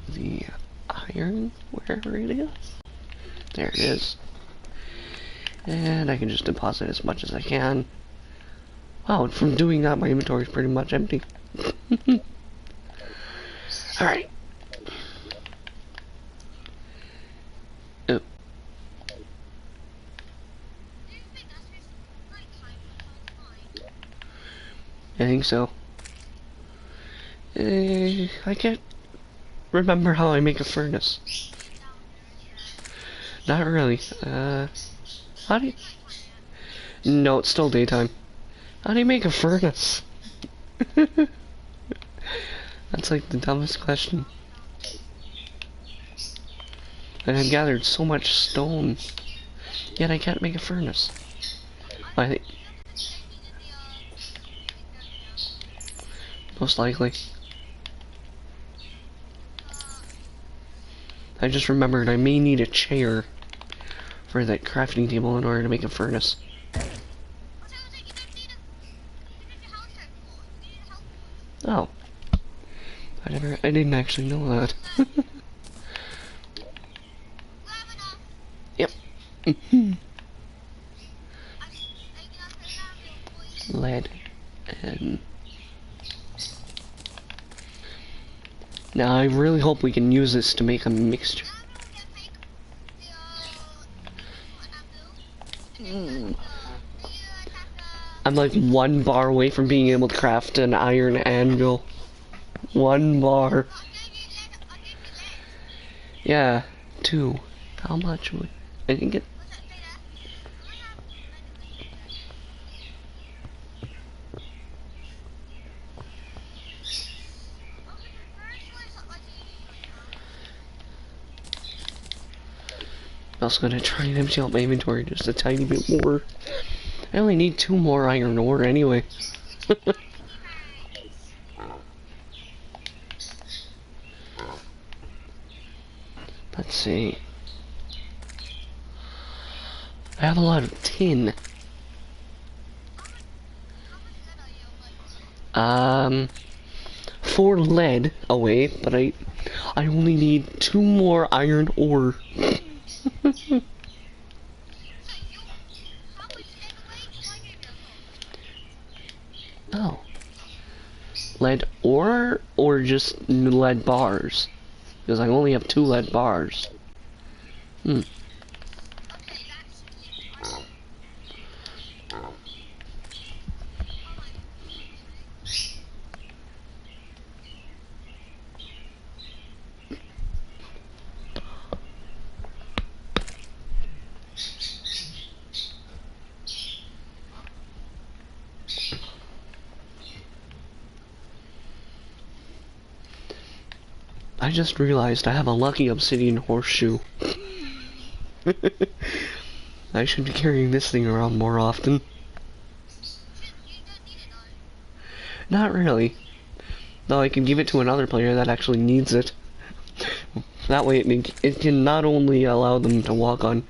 the iron wherever it is. There it is. And I can just deposit as much as I can. Wow, from doing that my inventory is pretty much empty. Alright. Oh. I think so. I can't remember how I make a furnace. Not really. How do you... No, it's still daytime. How do you make a furnace? That's like the dumbest question. And I've gathered so much stone, yet I can't make a furnace. I think... Most likely. I just remembered I may need a chair for that crafting table in order to make a furnace. Oh. I didn't actually know that. Yep. Lead and... Now I really hope we can use this to make a mixture. I'm like 1 bar away from being able to craft an iron anvil. 1 bar. Yeah, 2. How much would I think it? I'm also gonna try and empty out my inventory just a tiny bit more. I only need 2 more iron ore anyway. Let's see. I have a lot of tin. 4 lead away, but I only need 2 more iron ore. Oh. Lead ore or just lead bars? Because I only have 2 lead bars. I just realized I have a lucky obsidian horseshoe. I should be carrying this thing around more often. Not really. Though I can give it to another player that actually needs it. That way it can not only allow them to walk on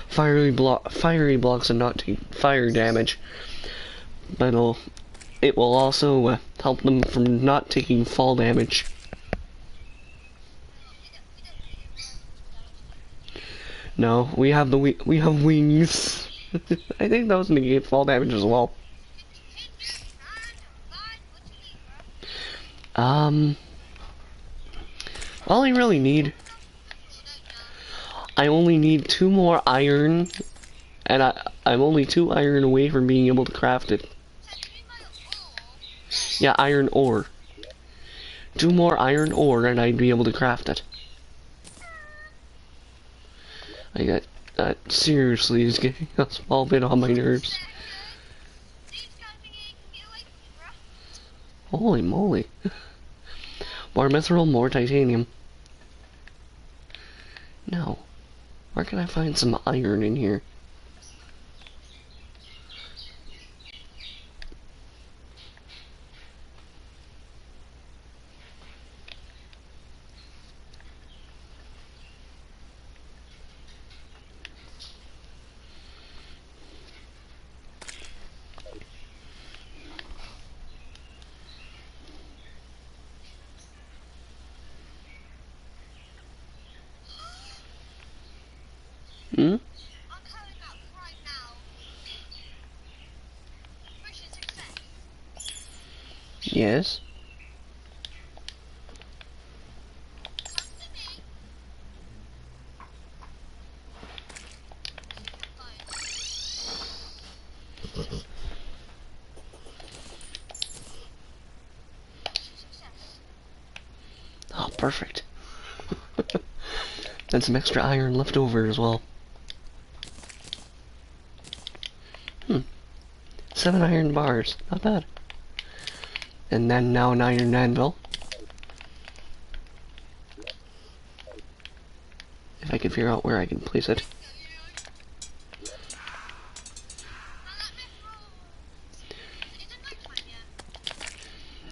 fiery blocks and not take fire damage, but it will also help them from not taking fall damage. No, we have wings. I think those negate fall damage as well. Um, all I really need, I only need 2 more iron, and I'm only 2 iron away from being able to craft it. Yeah, iron ore. 2 more iron ore, and I'd be able to craft it. I got that seriously is getting a small bit on my nerves. Holy moly. More mithril, more titanium. No. Where can I find some iron in here? Hmm? I'm coming up right now. Mission success. Yes. Come to me. Mission success. Oh, perfect. And some extra iron left over as well. 7 iron bars. Not bad. And then now an iron anvil. If I can figure out where I can place it.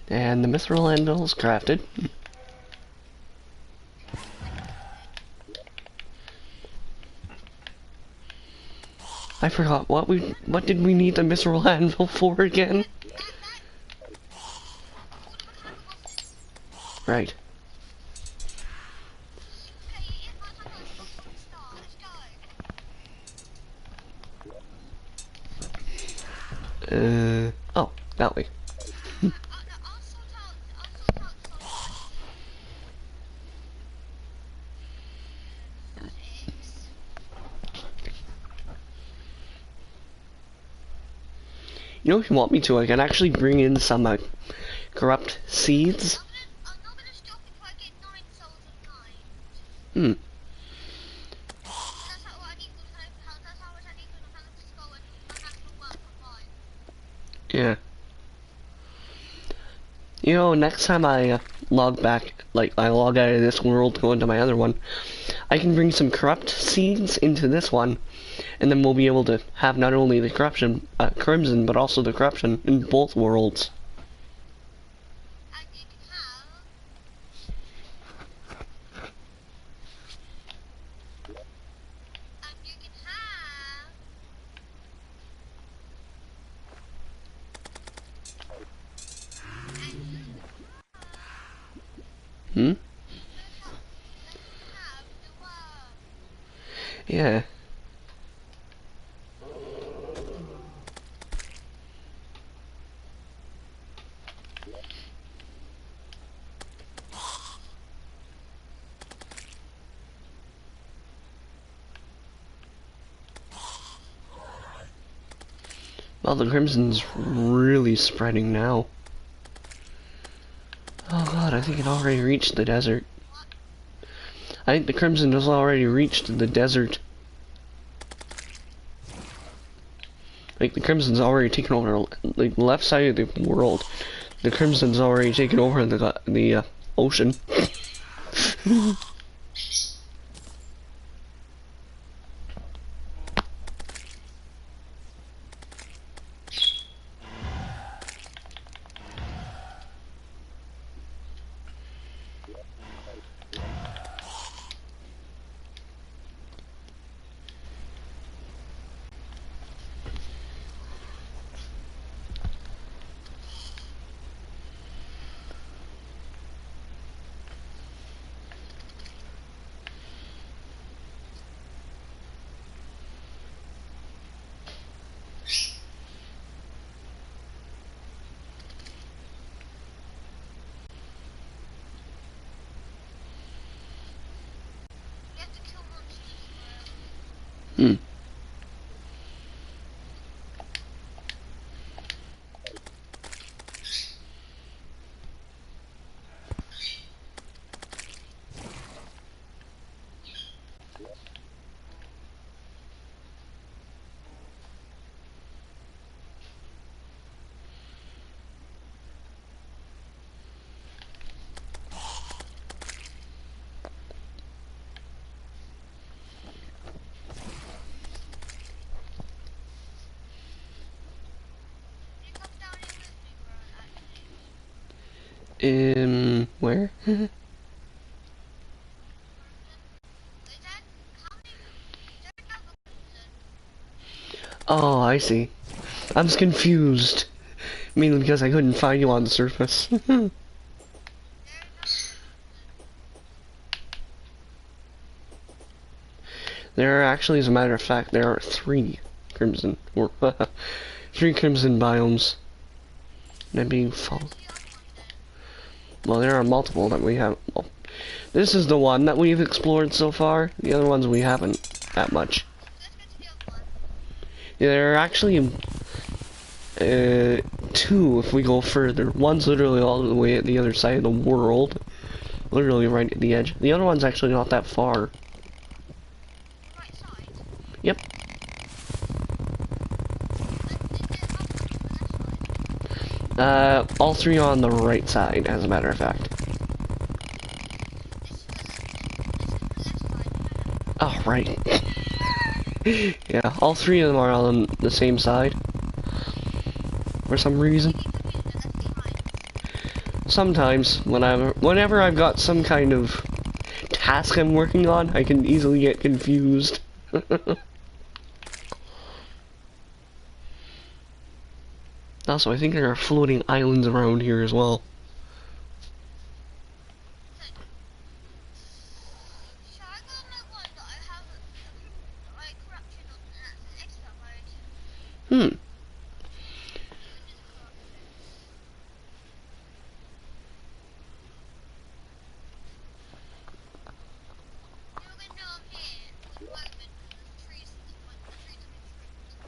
And the mithril anvil is crafted. I forgot what did we need the mithril anvil for again? Right. Oh, that way. You know, if you want me to, I can actually bring in some corrupt seeds. I'm not gonna stop until I get 9 souls of 9. Hmm. That's how I need to that's how much I need to kind of just go and my hands will work combined. Yeah. You know, next time I log back, like I log out of this world, go into my other one, I can bring some corrupt seeds into this one, and then we'll be able to have not only the corruption, crimson, but also the corruption in both worlds. And you can have Hmm? have the worm. Yeah. Well, the crimson's really spreading now. Oh god, I think it already reached the desert. I think the crimson has already reached the desert. Like, the crimson's already taken over, like, the left side of the world. The crimson's already taken over the ocean. Hmm. You come down here with me, bro, actually. Where? Is that, how many, don't have a crimson. Oh, I see. I'm just confused. Mainly because I couldn't find you on the surface. There is no crimson. There are actually, as a matter of fact, there are three crimson, or three crimson biomes. That being Where's fall. the other one then? Well, there are multiple that we have. Well, this is the one that we've explored so far. The other ones we haven't that much. Let's go to the other one. Yeah, there are actually two if we go further. One's literally all the way at the other side of the world, literally right at the edge. The other one's actually not that far. The right side. Yep. And is it up on the left side? All three on the right side, as a matter of fact. This is the left side. Oh, right. Yeah, all three of them are on the same side. For some reason. You keep looking at the left behind. Sometimes, whenever I've got some kind of task I'm working on, I can easily get confused. Also, I think there are floating islands around here as well. So I got my one that I have like corruption on, and that's an expert mode. Hmm. Even is corrupted. The only window I'm here at the moment because the trees, the trees have been trimmed.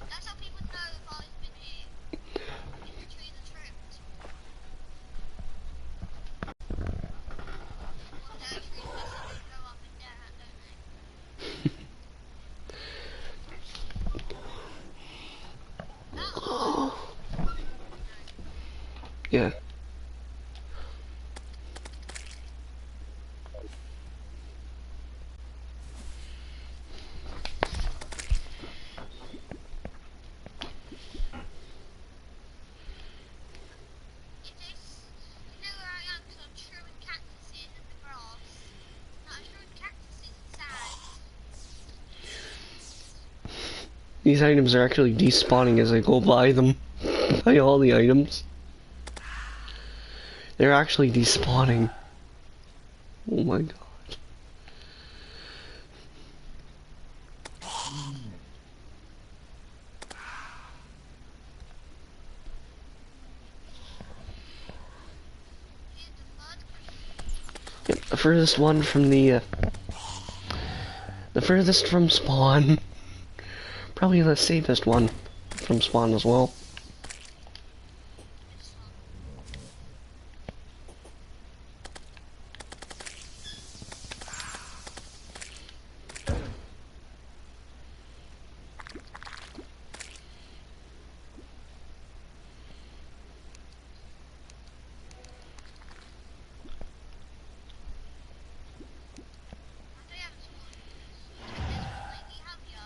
That's how people know if I've been here. If the trees are trimmed. Or their trees basically go up and down, don't they? That one? No. Yeah. It is. You know where I am because I'm trimming cactuses and the grass. No, I'm trimming cactuses and sand. These items are actually despawning as I go by them. By all the items. They're actually despawning. Oh my god. Here's the mud. Yep, the furthest one from the furthest from spawn. Probably the safest one from spawn as well. This one. I know you haven't checked this one lately, have ya?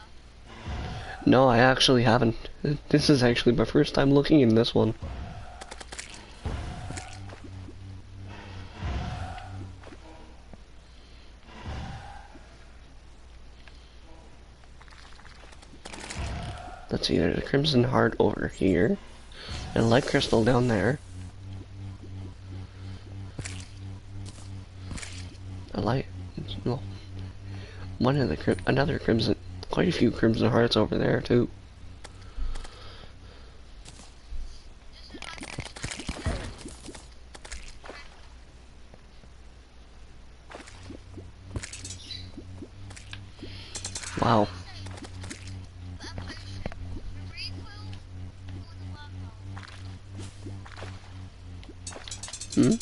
No, I actually haven't. This is actually my first time looking in this one. Let's see, there's a crimson heart over here. And a light crystal down there. A light... well... one of the another crimson... quite a few crimson hearts over there, too. This is my first time here. Wow. But a potion. The recoil or the wormhole? Hmm?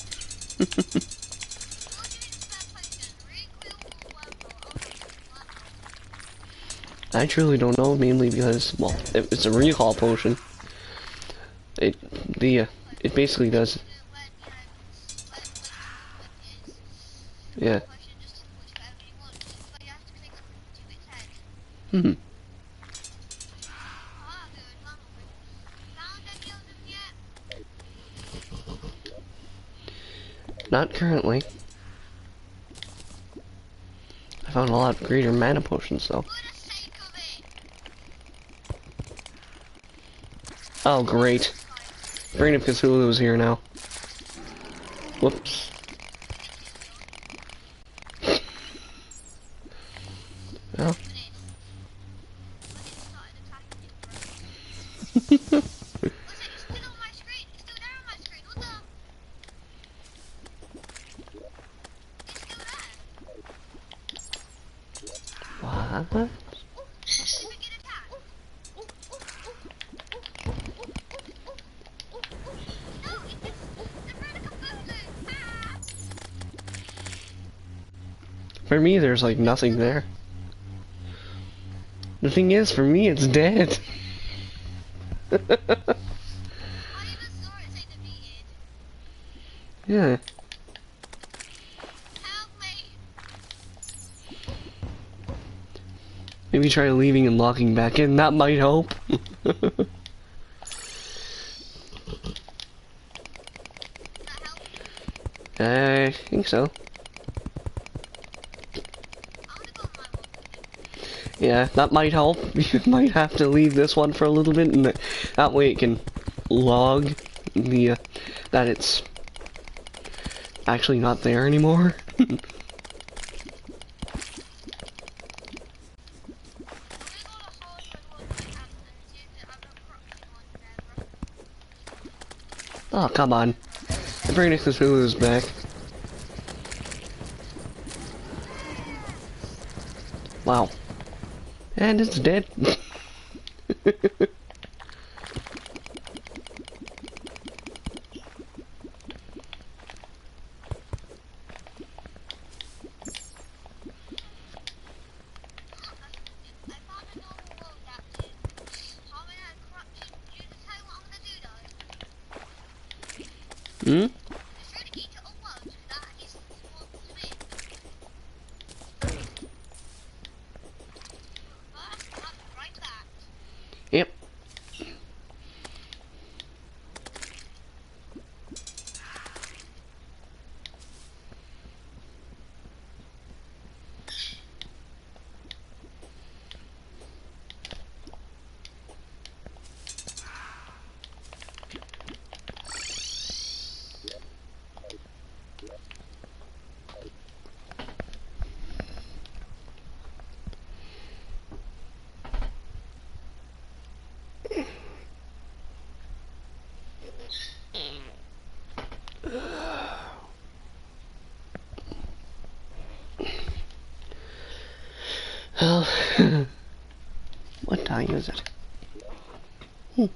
What do you think spare potion? Recoil or wormhole? I'll go for the wormhole. I truly don't know, mainly because, well, it's a recall potion. It, it basically does, When, when the movement is, yeah. potion just doesn't work for whatever you want. But you have to click to its head. Hmm. Ah, good. Wormhole. Found any of them yet? Not currently. I found a lot greater mana potions, though. For the sake of it! Oh, great. Brain of Cthulhu is here now. Whoops. Well. When it started attacking you, bro. Was it still on my screen? It's still there on my screen. What the? It's still there. What? Did we get attacked? No, it's the Brother Cthulhu. Ah! For me, there's like nothing there. The thing is, for me, it's dead. I even saw it say defeated. Yeah. Help me! Maybe try leaving and locking back in. That might help. Does that help? I think so. I wanna go on my walk. Yeah, that might help. You might have to leave this one for a little bit, and that way it can log the that it's actually not there anymore. Oh, come on. The Brain of Cthulhu is back. Wow. And it's dead. Hmm? Yep. Well, what time is it? I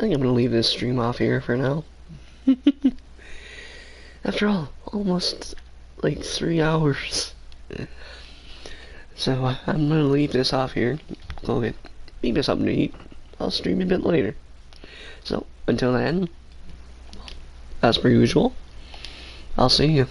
think I'm gonna leave this stream off here for now. After all, almost like 3 hours. So I'm gonna leave this off here. Go get maybe something to eat. I'll stream a bit later. So until then, as per usual, I'll see you.